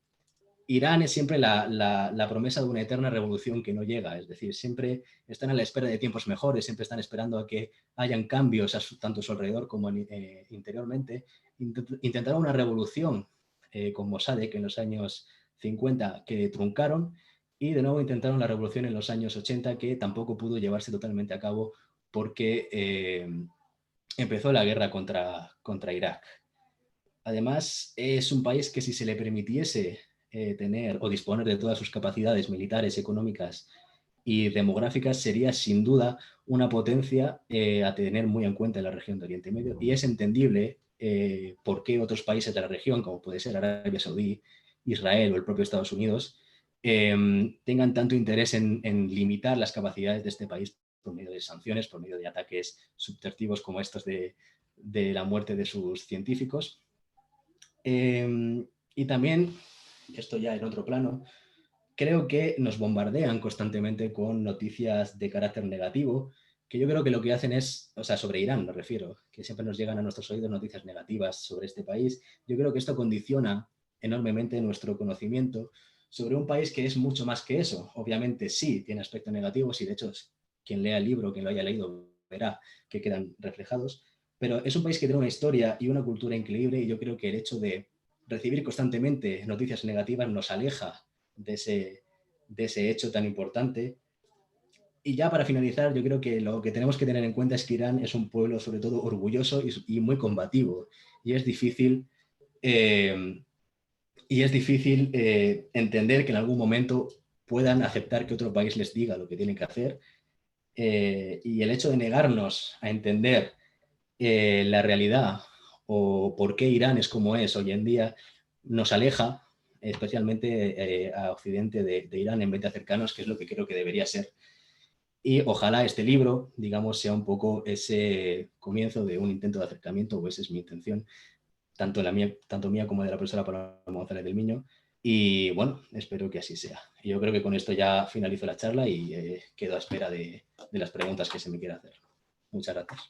Irán es siempre la promesa de una eterna revolución que no llega, es decir, siempre están a la espera de tiempos mejores, siempre están esperando a que hayan cambios tanto a su alrededor como interiormente. Intentaron una revolución con Mossadegh en los años 50 que truncaron y de nuevo intentaron la revolución en los años 80 que tampoco pudo llevarse totalmente a cabo porque empezó la guerra contra Irak. Además, es un país que si se le permitiese tener o disponer de todas sus capacidades militares, económicas y demográficas, sería sin duda una potencia a tener muy en cuenta en la región de Oriente Medio. Y es entendible por qué otros países de la región, como puede ser Arabia Saudí, Israel o el propio Estados Unidos, tengan tanto interés en limitar las capacidades de este país por medio de sanciones, por medio de ataques subtertivos como estos de la muerte de sus científicos. Y también, esto ya en otro plano, creo que nos bombardean constantemente con noticias de carácter negativo, que yo creo que lo que hacen es, o sea, sobre Irán me refiero, que siempre nos llegan a nuestros oídos noticias negativas sobre este país. Yo creo que esto condiciona enormemente nuestro conocimiento sobre un país que es mucho más que eso. Obviamente sí, tiene aspectos negativos y de hecho quien lea el libro, quien lo haya leído, verá que quedan reflejados, pero es un país que tiene una historia y una cultura increíble y yo creo que el hecho de recibir constantemente noticias negativas nos aleja de ese hecho tan importante. Y ya para finalizar, yo creo que lo que tenemos que tener en cuenta es que Irán es un pueblo sobre todo orgulloso y muy combativo y es difícil entender que en algún momento puedan aceptar que otro país les diga lo que tienen que hacer. Y el hecho de negarnos a entender la realidad o por qué Irán es como es hoy en día nos aleja especialmente a Occidente de Irán en vez de acercarnos, que es lo que creo que debería ser. Y ojalá este libro, digamos, sea un poco ese comienzo de un intento de acercamiento, o esa es mi intención, tanto mía como de la profesora Paloma González del Miño. Y bueno, espero que así sea. Y yo creo que con esto ya finalizo la charla y quedo a espera de las preguntas que se me quiera hacer. Muchas gracias.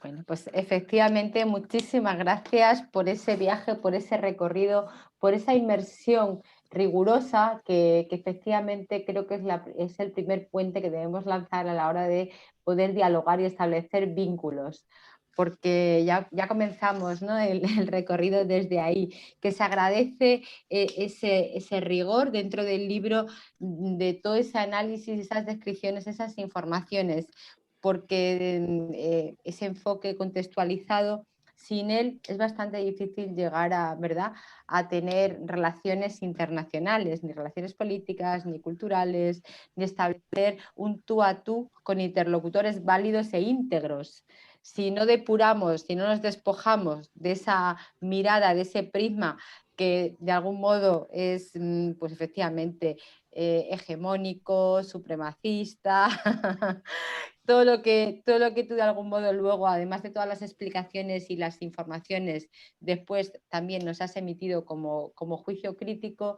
Bueno, pues efectivamente, muchísimas gracias por ese viaje, por ese recorrido, por esa inmersión rigurosa que efectivamente creo que es el primer puente que debemos lanzar a la hora de poder dialogar y establecer vínculos. Porque ya comenzamos, ¿no? el recorrido desde ahí, que se agradece ese rigor dentro del libro, de todo ese análisis, esas descripciones, esas informaciones, porque ese enfoque contextualizado, sin él es bastante difícil llegar ¿verdad?, a tener relaciones internacionales, ni relaciones políticas, ni culturales, ni establecer un tú a tú con interlocutores válidos e íntegros. Si no depuramos, si no nos despojamos de esa mirada, de ese prisma que de algún modo es, pues efectivamente, hegemónico, supremacista, todo lo que tú de algún modo luego, además de todas las explicaciones y las informaciones, después también nos has emitido como juicio crítico,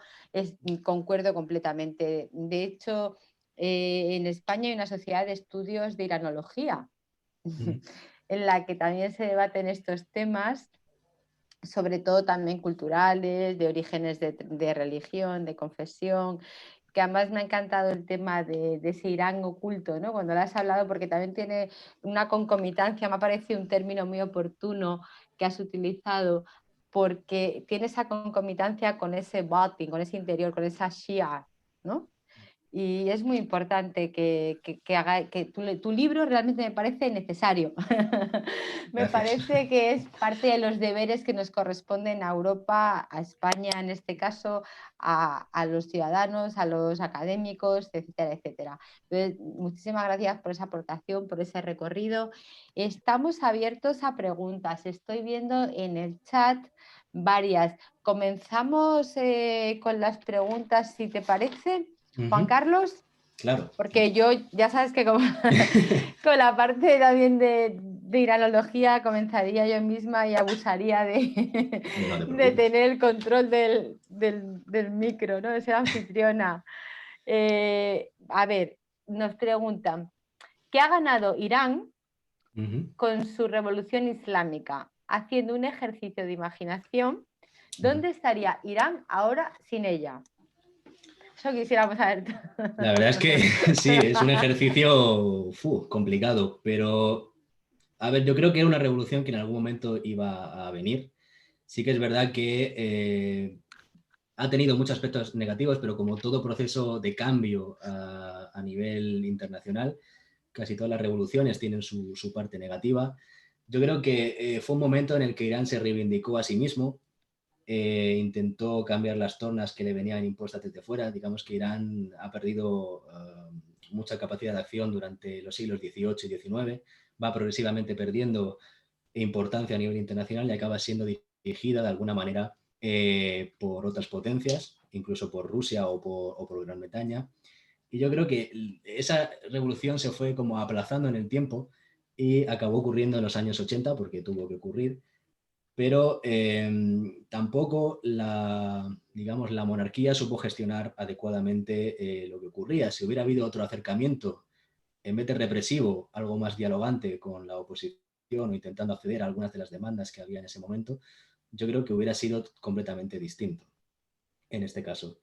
concuerdo completamente. De hecho, en España hay una sociedad de estudios de iranología, en la que también se debaten estos temas, sobre todo también culturales, de orígenes de religión, de confesión, que además me ha encantado el tema de ese Irán oculto, ¿no? Cuando lo has hablado, porque también tiene una concomitancia, me ha parecido un término muy oportuno que has utilizado, porque tiene esa concomitancia con ese batin, con ese interior, con esa shia, ¿no? Y es muy importante que tu libro realmente me parece necesario. Me Gracias. parece que es parte de los deberes que nos corresponden a Europa, a España en este caso, a los ciudadanos, a los académicos, etcétera, etcétera. Entonces, muchísimas gracias por esa aportación, por ese recorrido. Estamos abiertos a preguntas. Estoy viendo en el chat varias. Comenzamos con las preguntas, si te parece. Juan Carlos, Claro. porque yo ya sabes que con la parte también de iranología comenzaría yo misma y abusaría No te de preocupes. tener el control del micro, ¿no? De ser anfitriona. A ver, nos preguntan, ¿qué ha ganado Irán con su revolución islámica? Haciendo un ejercicio de imaginación, ¿dónde estaría Irán ahora sin ella? Eso quisiéramos saber. La verdad es que sí, es un ejercicio complicado, pero a ver, yo creo que era una revolución que en algún momento iba a venir. Sí que es verdad que ha tenido muchos aspectos negativos, pero como todo proceso de cambio a nivel internacional, casi todas las revoluciones tienen su parte negativa. Yo creo que fue un momento en el que Irán se reivindicó a sí mismo, intentó cambiar las tornas que le venían impuestas desde fuera. Digamos que Irán ha perdido mucha capacidad de acción durante los siglos XVIII y XIX, va progresivamente perdiendo importancia a nivel internacional y acaba siendo dirigida de alguna manera por otras potencias, incluso por Rusia o por Gran Bretaña. Y yo creo que esa revolución se fue como aplazando en el tiempo y acabó ocurriendo en los años 80 porque tuvo que ocurrir, pero tampoco digamos, la monarquía supo gestionar adecuadamente lo que ocurría. Si hubiera habido otro acercamiento, en vez de represivo, algo más dialogante con la oposición o intentando acceder a algunas de las demandas que había en ese momento, yo creo que hubiera sido completamente distinto en este caso.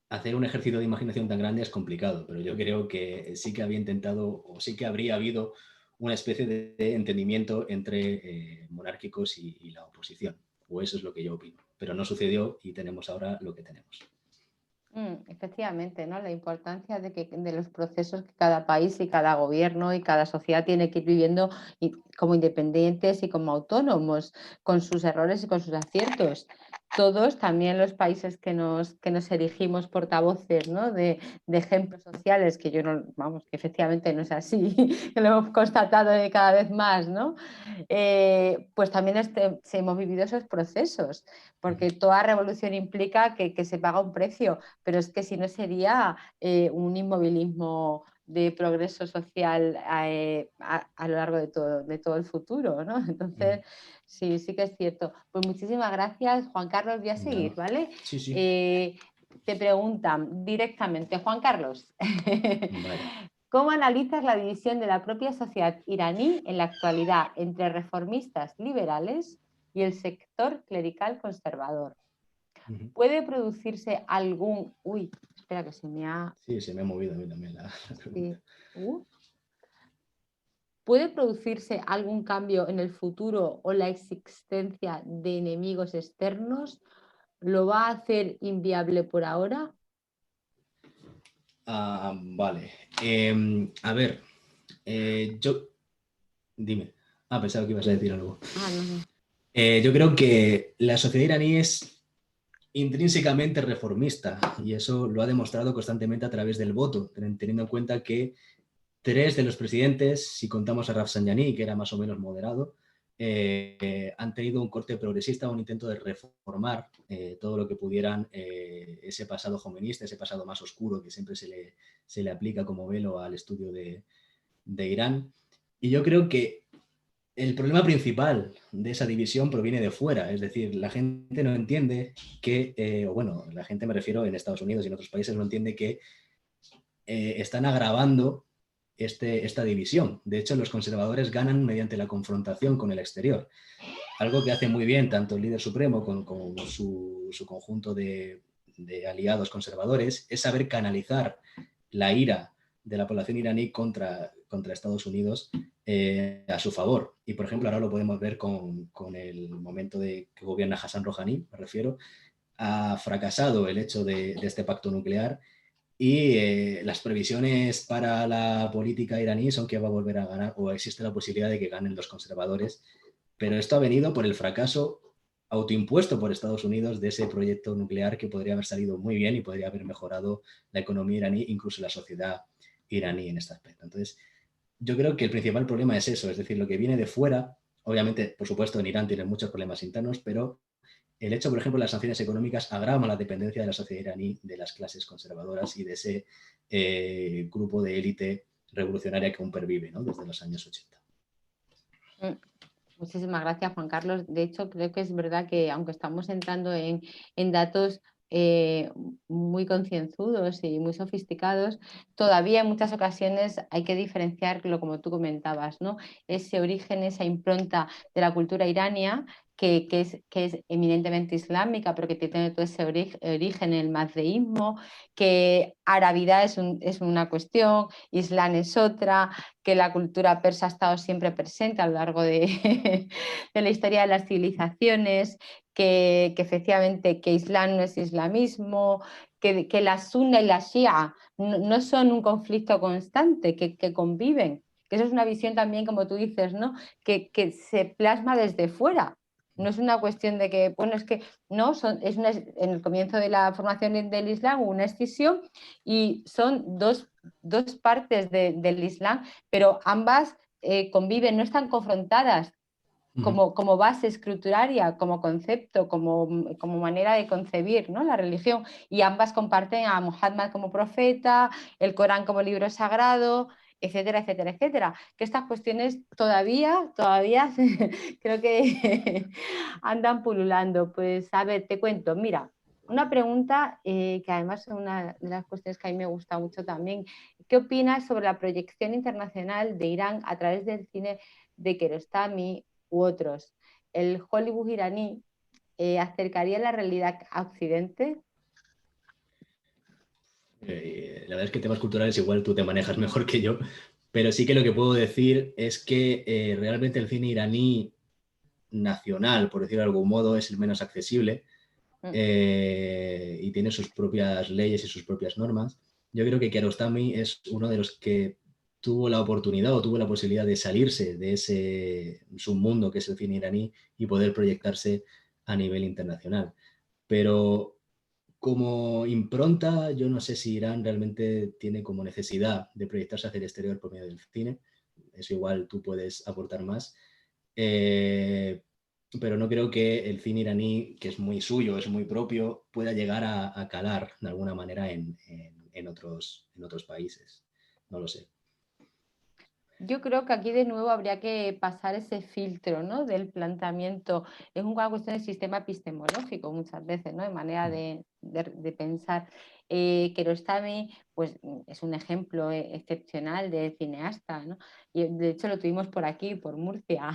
Hacer un ejercicio de imaginación tan grande es complicado, pero yo creo que sí que había intentado o sí que habría habido una especie de entendimiento entre monárquicos y la oposición, o eso es lo que yo opino, pero no sucedió y tenemos ahora lo que tenemos. Efectivamente, ¿no? La importancia de los procesos que cada país y cada gobierno y cada sociedad tiene que ir viviendo como independientes y como autónomos, con sus errores y con sus aciertos. Todos, también los países que nos erigimos portavoces, ¿no? de ejemplos sociales, que yo no, vamos, que efectivamente no es así, que lo hemos constatado cada vez más, ¿no? Pues también hemos vivido esos procesos, porque toda revolución implica que se paga un precio, pero es que si no sería un inmovilismo de progreso social a lo largo de todo el futuro, ¿no? Entonces, sí que es cierto. Pues muchísimas gracias, Juan Carlos. Voy a seguir, ¿vale? Sí, sí. Te preguntan directamente, Juan Carlos, Vale. ¿cómo analizas la división de la propia sociedad iraní en la actualidad entre reformistas liberales y el sector clerical conservador? ¿Puede producirse algún... Uy, espera que se me ha... Sí, se me ha movido a mí también la pregunta. Sí. ¿Puede producirse algún cambio en el futuro o la existencia de enemigos externos? ¿Lo va a hacer inviable por ahora? Vale. A ver, yo... Dime. Pensaba que ibas a decir algo. No. Yo creo que la sociedad iraní es intrínsecamente reformista y eso lo ha demostrado constantemente a través del voto, teniendo en cuenta que 3 de los presidentes, si contamos a Rafsanjani, que era más o menos moderado, han tenido un corte progresista, un intento de reformar todo lo que pudieran ese pasado jovenista, ese pasado más oscuro que siempre se le aplica como velo al estudio de Irán. Y yo creo que El problema principal de esa división proviene de fuera, es decir, la gente no entiende que, o bueno, la gente me refiero en Estados Unidos y en otros países no entiende que están agravando esta división. De hecho, los conservadores ganan mediante la confrontación con el exterior. Algo que hace muy bien tanto el líder supremo como su conjunto de aliados conservadores es saber canalizar la ira de la población iraní contra Estados Unidos a su favor. Y, por ejemplo, ahora lo podemos ver con el momento de que gobierna Hassan Rouhani, me refiero. Ha fracasado el hecho de este pacto nuclear y las previsiones para la política iraní son que va a volver a ganar, o existe la posibilidad de que ganen los conservadores, pero esto ha venido por el fracaso autoimpuesto por Estados Unidos de ese proyecto nuclear que podría haber salido muy bien y podría haber mejorado la economía iraní, incluso la sociedad iraní en este aspecto. Entonces, yo creo que el principal problema es eso, es decir, lo que viene de fuera. Obviamente, por supuesto, en Irán tienen muchos problemas internos, pero el hecho, por ejemplo, de las sanciones económicas agravan la dependencia de la sociedad iraní de las clases conservadoras y de ese grupo de élite revolucionaria que aún pervive, ¿no?, desde los años 80. Muchísimas gracias, Juan Carlos. De hecho, creo que es verdad que aunque estamos entrando en datos muy concienzudos y muy sofisticados, todavía en muchas ocasiones hay que diferenciarlo, como tú comentabas, ¿no? Ese origen, esa impronta de la cultura irania, que es eminentemente islámica, pero que tiene todo ese origen en el mazdeísmo, que arabidad es una cuestión, islam es otra, que la cultura persa ha estado siempre presente a lo largo de la historia de las civilizaciones, que efectivamente que Islam no es islamismo, que la sunna y la shia no son un conflicto constante, que conviven, que eso es una visión también, como tú dices, ¿no?, que se plasma desde fuera. No es una cuestión de que, bueno, es que no, en el comienzo de la formación del Islam hubo una escisión y son dos partes del Islam, pero ambas conviven, no están confrontadas como base escrituraria, como concepto, como manera de concebir, ¿no?, la religión, y ambas comparten a Muhammad como profeta, el Corán como libro sagrado, etcétera, etcétera, etcétera. Que estas cuestiones todavía creo que andan pululando. Pues a ver, te cuento, mira, una pregunta que además es una de las cuestiones que a mí me gusta mucho también. ¿Qué opinas sobre la proyección internacional de Irán a través del cine de Kiarostami u otros? ¿El Hollywood iraní acercaría la realidad a Occidente? La verdad es que temas culturales igual tú te manejas mejor que yo, pero sí que lo que puedo decir es que realmente el cine iraní nacional, por decirlo de algún modo, es el menos accesible y tiene sus propias leyes y sus propias normas. Yo creo que Kiarostami es uno de los que tuvo la oportunidad o tuvo la posibilidad de salirse de ese submundo que es el cine iraní y poder proyectarse a nivel internacional. Pero como impronta, yo no sé si Irán realmente tiene como necesidad de proyectarse hacia el exterior por medio del cine. Eso igual tú puedes aportar más. Pero no creo que el cine iraní, que es muy suyo, es muy propio, pueda llegar a calar de alguna manera en otros países. No lo sé. Yo creo que aquí de nuevo habría que pasar ese filtro, ¿no?, del planteamiento. Es una cuestión de sistema epistemológico muchas veces, ¿no?, de manera de pensar. Kiarostami pues, es un ejemplo excepcional de cineasta, ¿no? Y de hecho lo tuvimos por aquí, por Murcia.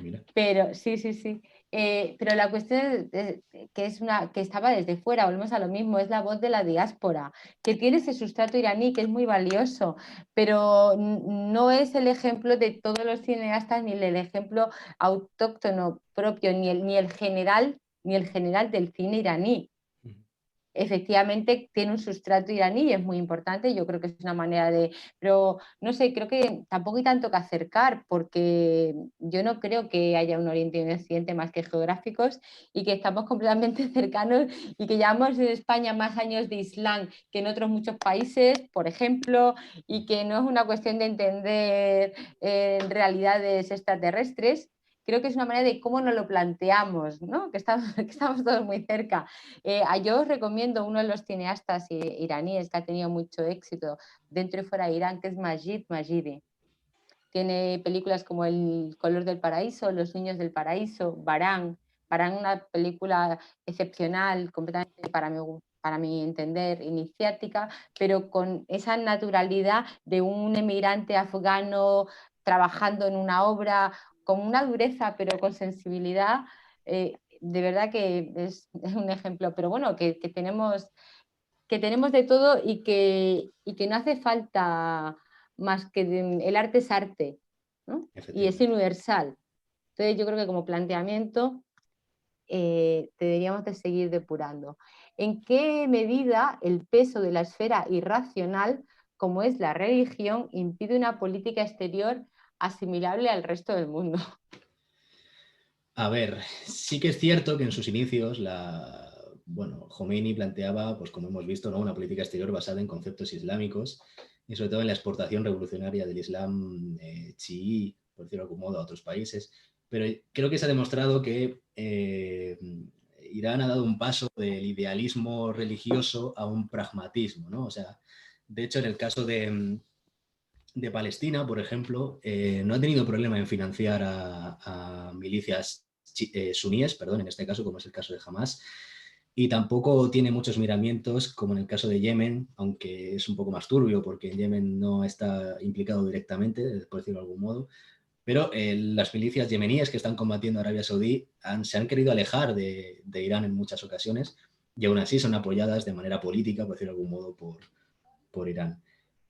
Mira. Pero sí. Pero la cuestión es que estaba desde fuera, volvemos a lo mismo, es la voz de la diáspora, que tiene ese sustrato iraní que es muy valioso, pero no es el ejemplo de todos los cineastas, ni el ejemplo autóctono propio, ni el general del cine iraní. Efectivamente tiene un sustrato iraní y es muy importante, yo creo que es una manera pero no sé, creo que tampoco hay tanto que acercar, porque yo no creo que haya un Oriente y un Occidente más que geográficos, y que estamos completamente cercanos y que llevamos en España más años de Islam que en otros muchos países, por ejemplo, y que no es una cuestión de entender realidades extraterrestres. Creo que es una manera de cómo nos lo planteamos, ¿no?, que estamos todos muy cerca. Yo os recomiendo uno de los cineastas iraníes que ha tenido mucho éxito dentro y fuera de Irán, que es Majid Majidi. tiene películas como El color del paraíso, Los niños del paraíso, Barán, una película excepcional, completamente para mi entender, iniciática, pero con esa naturalidad de un emigrante afgano trabajando en una obra, con una dureza, pero con sensibilidad. De verdad que es un ejemplo, pero bueno, que tenemos de todo y que no hace falta más que el arte es arte, ¿no? Y es Efectivamente. universal. Entonces yo creo que como planteamiento deberíamos de seguir depurando. ¿En qué medida el peso de la esfera irracional, como es la religión, impide una política exterior asimilable al resto del mundo? A ver, sí que es cierto que en sus inicios Khomeini planteaba, pues como hemos visto, ¿no?, una política exterior basada en conceptos islámicos y sobre todo en la exportación revolucionaria del Islam chií, por decirlo de algún modo, a otros países. Pero creo que se ha demostrado que Irán ha dado un paso del idealismo religioso a un pragmatismo, ¿no? O sea, de hecho, en el caso de Palestina, por ejemplo, no ha tenido problema en financiar a milicias suníes, perdón, en este caso, como es el caso de Hamas, y tampoco tiene muchos miramientos, como en el caso de Yemen, aunque es un poco más turbio, porque en Yemen no está implicado directamente, por decirlo de algún modo, pero las milicias yemeníes que están combatiendo a Arabia Saudí se han querido alejar de Irán en muchas ocasiones, y aún así son apoyadas de manera política, por decirlo de algún modo, por Irán.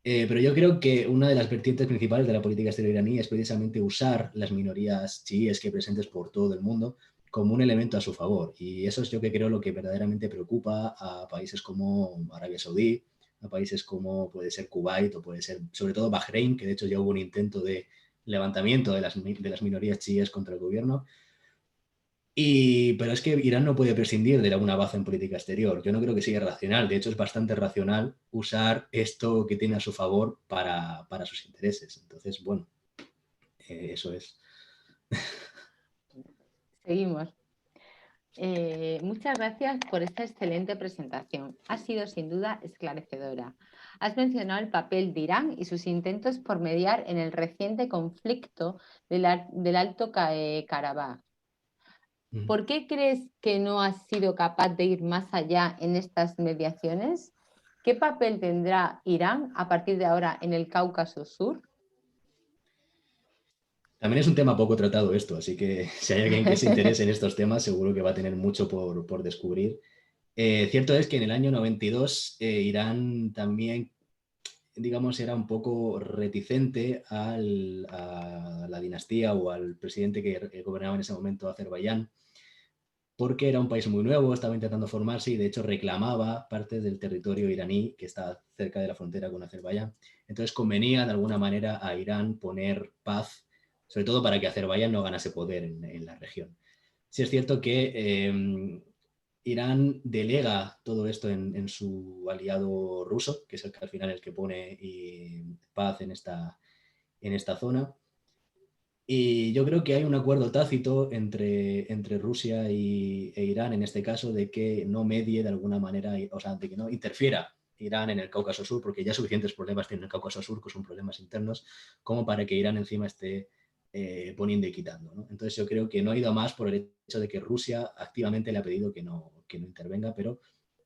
Pero yo creo que una de las vertientes principales de la política exterior iraní es precisamente usar las minorías chiíes que hay presentes por todo el mundo como un elemento a su favor. Y eso es yo que creo lo que verdaderamente preocupa a países como Arabia Saudí, a países como puede ser Kuwait o puede ser sobre todo Bahrein, que de hecho ya hubo un intento de levantamiento de las minorías chiíes contra el gobierno. Pero es que Irán no puede prescindir de una base en política exterior. Yo no creo que sea racional. De hecho, es bastante racional usar esto que tiene a su favor para sus intereses. Entonces, bueno, eso es. Seguimos. Muchas gracias por esta excelente presentación. Ha sido sin duda esclarecedora. Has mencionado el papel de Irán y sus intentos por mediar en el reciente conflicto del Alto Karabaj. ¿Por qué crees que no has sido capaz de ir más allá en estas mediaciones? ¿Qué papel tendrá Irán a partir de ahora en el Cáucaso Sur? También es un tema poco tratado esto, así que si hay alguien que se interese en estos temas, seguro que va a tener mucho por descubrir. Cierto es que en el año 92 Irán también, digamos, era un poco reticente a la dinastía o al presidente que gobernaba en ese momento Azerbaiyán, porque era un país muy nuevo, estaba intentando formarse y de hecho reclamaba partes del territorio iraní que está cerca de la frontera con Azerbaiyán. Entonces convenía de alguna manera a Irán poner paz, sobre todo para que Azerbaiyán no ganase poder en la región. Sí es cierto que Irán delega todo esto en su aliado ruso, que es el que al final es el que pone paz en esta zona. Y yo creo que hay un acuerdo tácito entre Rusia e Irán en este caso de que no medie de alguna manera, o sea, de que no interfiera Irán en el Cáucaso Sur, porque ya suficientes problemas tiene el Cáucaso Sur, que son problemas internos, como para que Irán encima esté poniendo y quitando, ¿no? Entonces yo creo que no ha ido a más por el hecho de que Rusia activamente le ha pedido que no intervenga, pero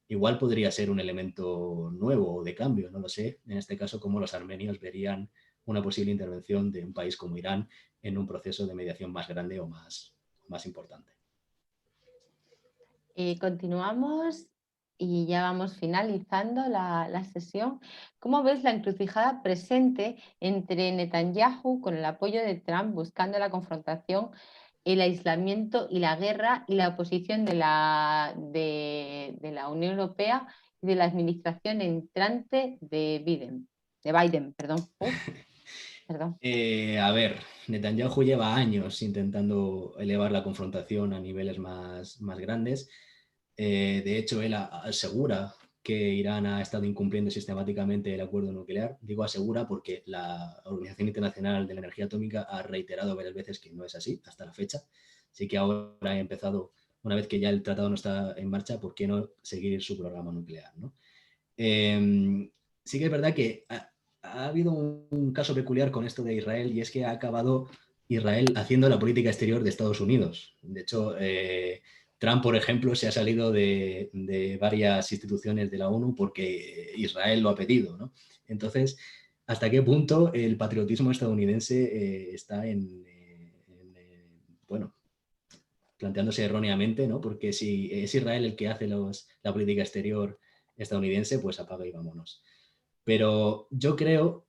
igual podría ser un elemento nuevo o de cambio, no lo sé. En este caso, cómo los armenios verían una posible intervención de un país como Irán en un proceso de mediación más grande o más importante. Continuamos y ya vamos finalizando la sesión. ¿Cómo ves la encrucijada presente entre Netanyahu con el apoyo de Trump buscando la confrontación, el aislamiento y la guerra y la oposición de la Unión Europea y de la administración entrante de Biden? Perdón. Perdón. A ver, Netanyahu lleva años intentando elevar la confrontación a niveles más grandes. De hecho, él asegura que Irán ha estado incumpliendo sistemáticamente el acuerdo nuclear. Digo asegura porque la Organización Internacional de la Energía Atómica ha reiterado varias veces que no es así hasta la fecha. Así que ahora ha empezado, una vez que ya el tratado no está en marcha, ¿por qué no seguir su programa nuclear, ¿no? Sí que es verdad que ha habido un caso peculiar con esto de Israel, y es que ha acabado Israel haciendo la política exterior de Estados Unidos. De hecho, Trump, por ejemplo, se ha salido de varias instituciones de la ONU porque Israel lo ha pedido, ¿no? Entonces, ¿hasta qué punto el patriotismo estadounidense está bueno, planteándose erróneamente, ¿no? Porque si es Israel el que hace la política exterior estadounidense, pues apaga y vámonos. Pero yo creo,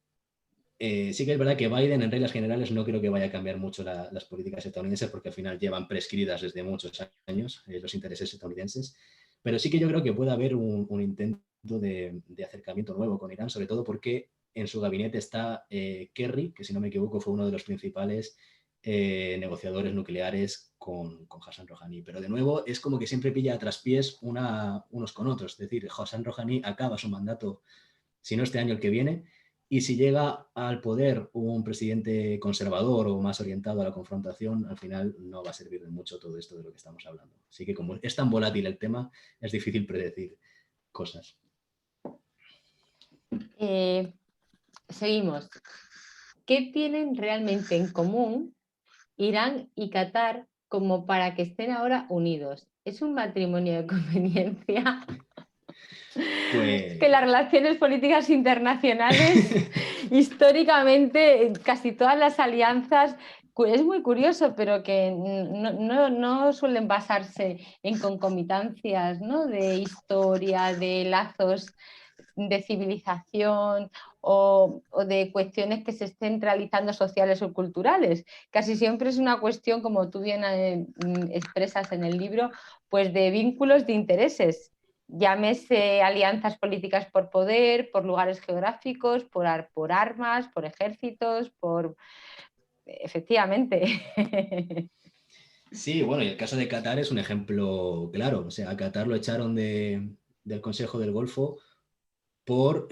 sí que es verdad que Biden en reglas generales no creo que vaya a cambiar mucho las políticas estadounidenses, porque al final llevan prescritas desde muchos años los intereses estadounidenses, pero sí que yo creo que puede haber un intento de acercamiento nuevo con Irán, sobre todo porque en su gabinete está Kerry, que si no me equivoco fue uno de los principales negociadores nucleares con Hassan Rouhani. Pero de nuevo es como que siempre pilla a traspiés unos con otros. Es decir, Hassan Rouhani acaba su mandato, si no este año, el que viene, y si llega al poder un presidente conservador o más orientado a la confrontación, al final no va a servir de mucho todo esto de lo que estamos hablando. Así que como es tan volátil el tema, es difícil predecir cosas. Seguimos. ¿Qué tienen realmente en común Irán y Qatar como para que estén ahora unidos? ¿Es un matrimonio de conveniencia? Pues... Es que las relaciones políticas internacionales, históricamente, casi todas las alianzas, es muy curioso, pero que no suelen basarse en concomitancias, ¿no? De historia, de lazos de civilización o de cuestiones que se estén realizando sociales o culturales. Casi siempre es una cuestión, como tú bien expresas en el libro, pues de vínculos de intereses. Llámese alianzas políticas por poder, por lugares geográficos, por armas, por ejércitos, por... Efectivamente. Sí, bueno, y el caso de Qatar es un ejemplo claro. O sea, a Qatar lo echaron del Consejo del Golfo por,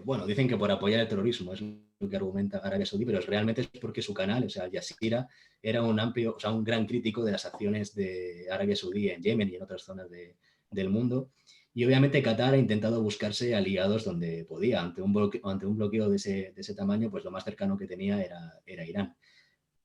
bueno, dicen que por apoyar el terrorismo, es lo que argumenta Arabia Saudí, pero realmente es porque su canal, o sea, Al Jazeera, era un gran crítico de las acciones de Arabia Saudí en Yemen y en otras zonas del mundo. Y obviamente Qatar ha intentado buscarse aliados donde podía. Ante un bloqueo de ese tamaño, pues lo más cercano que tenía era Irán.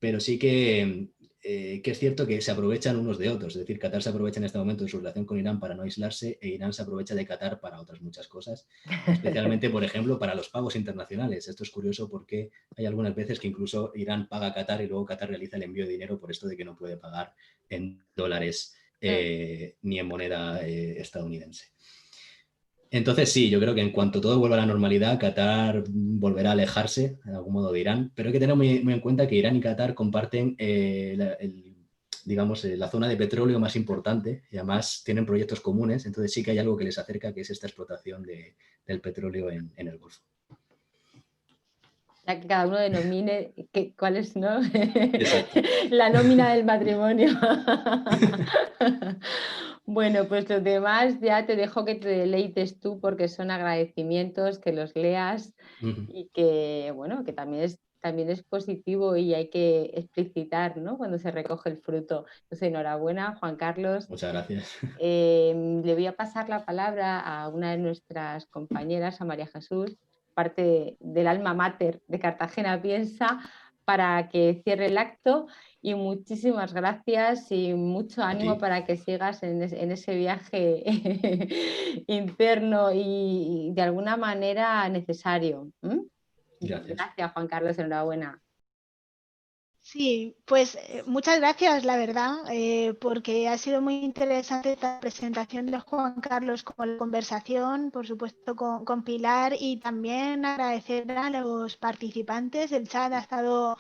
Pero sí que es cierto que se aprovechan unos de otros. Es decir, Qatar se aprovecha en este momento de su relación con Irán para no aislarse, e Irán se aprovecha de Qatar para otras muchas cosas, especialmente, por ejemplo, para los pagos internacionales. Esto es curioso porque hay algunas veces que incluso Irán paga a Qatar y luego Qatar realiza el envío de dinero por esto de que no puede pagar en dólares ni en moneda estadounidense. Entonces sí, yo creo que en cuanto todo vuelva a la normalidad, Qatar volverá a alejarse de algún modo de Irán, pero hay que tener muy en cuenta que Irán y Qatar comparten la zona de petróleo más importante y además tienen proyectos comunes, entonces sí que hay algo que les acerca, que es esta explotación del petróleo en el Golfo. Ya que cada uno denomine cuál es, ¿no? Exacto. La nómina del matrimonio. Bueno, pues los demás ya te dejo que te deleites tú, porque son agradecimientos, que los leas y que, bueno, que también es positivo y hay que explicitar, ¿no? Cuando se recoge el fruto. Entonces, enhorabuena, Juan Carlos. Muchas gracias. Le voy a pasar la palabra a una de nuestras compañeras, a María Jesús, parte del alma mater de Cartagena Piensa, para que cierre el acto, y muchísimas gracias y mucho ánimo para que sigas en ese viaje interno y de alguna manera necesario. Gracias, Juan Carlos, enhorabuena. Sí, pues muchas gracias, la verdad, porque ha sido muy interesante la presentación de Juan Carlos, como la conversación, por supuesto, con Pilar, y también agradecer a los participantes. El chat ha estado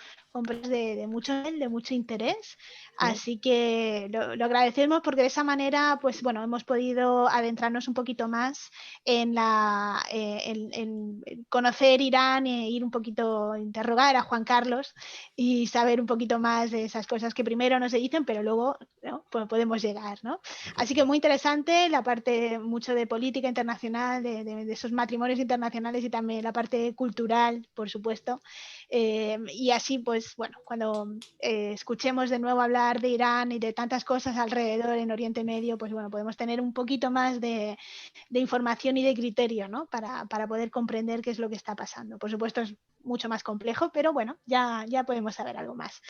de mucho interés, así que lo agradecemos, porque de esa manera, pues bueno, hemos podido adentrarnos un poquito más en conocer Irán e ir un poquito, interrogar a Juan Carlos y saber un poquito más de esas cosas que primero no se dicen, pero luego, ¿no?, pues podemos llegar, ¿no? Así que muy interesante la parte mucho de política internacional, de esos matrimonios internacionales, y también la parte cultural, por supuesto. Y así, pues bueno, cuando escuchemos de nuevo hablar hablar de Irán y de tantas cosas alrededor en Oriente Medio, pues bueno, podemos tener un poquito más de información y de criterio, ¿no? Para poder comprender qué es lo que está pasando. Por supuesto es mucho más complejo, pero bueno, ya podemos saber algo más.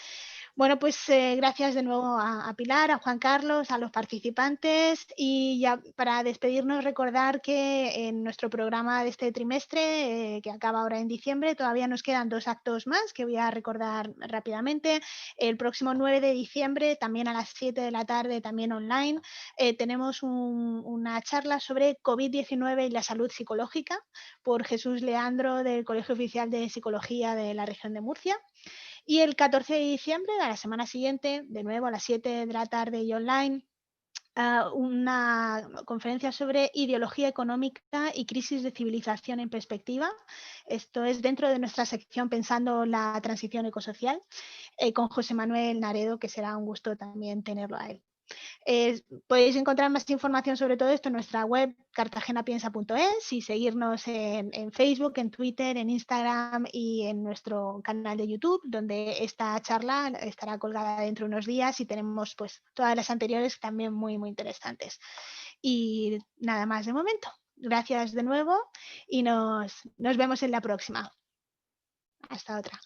Bueno, pues gracias de nuevo a Pilar, a Juan Carlos, a los participantes, y ya para despedirnos recordar que en nuestro programa de este trimestre, que acaba ahora en diciembre, todavía nos quedan 2 actos más que voy a recordar rápidamente. El próximo 9 de diciembre, también a las 7 de la tarde, también online, tenemos una charla sobre COVID-19 y la salud psicológica por Jesús Leandro del Colegio Oficial de Psicología de la región de Murcia. Y el 14 de diciembre, a la semana siguiente, de nuevo a las 7 de la tarde y online, una conferencia sobre ideología económica y crisis de civilización en perspectiva. Esto es dentro de nuestra sección Pensando la transición ecosocial, con José Manuel Naredo, que será un gusto también tenerlo a él. Podéis encontrar más información sobre todo esto en nuestra web cartagenapiensa.es y seguirnos en Facebook, en Twitter, en Instagram y en nuestro canal de YouTube, donde esta charla estará colgada dentro de unos días, y tenemos pues todas las anteriores también muy interesantes. Y nada más de momento. Gracias de nuevo y nos vemos en la próxima. Hasta otra.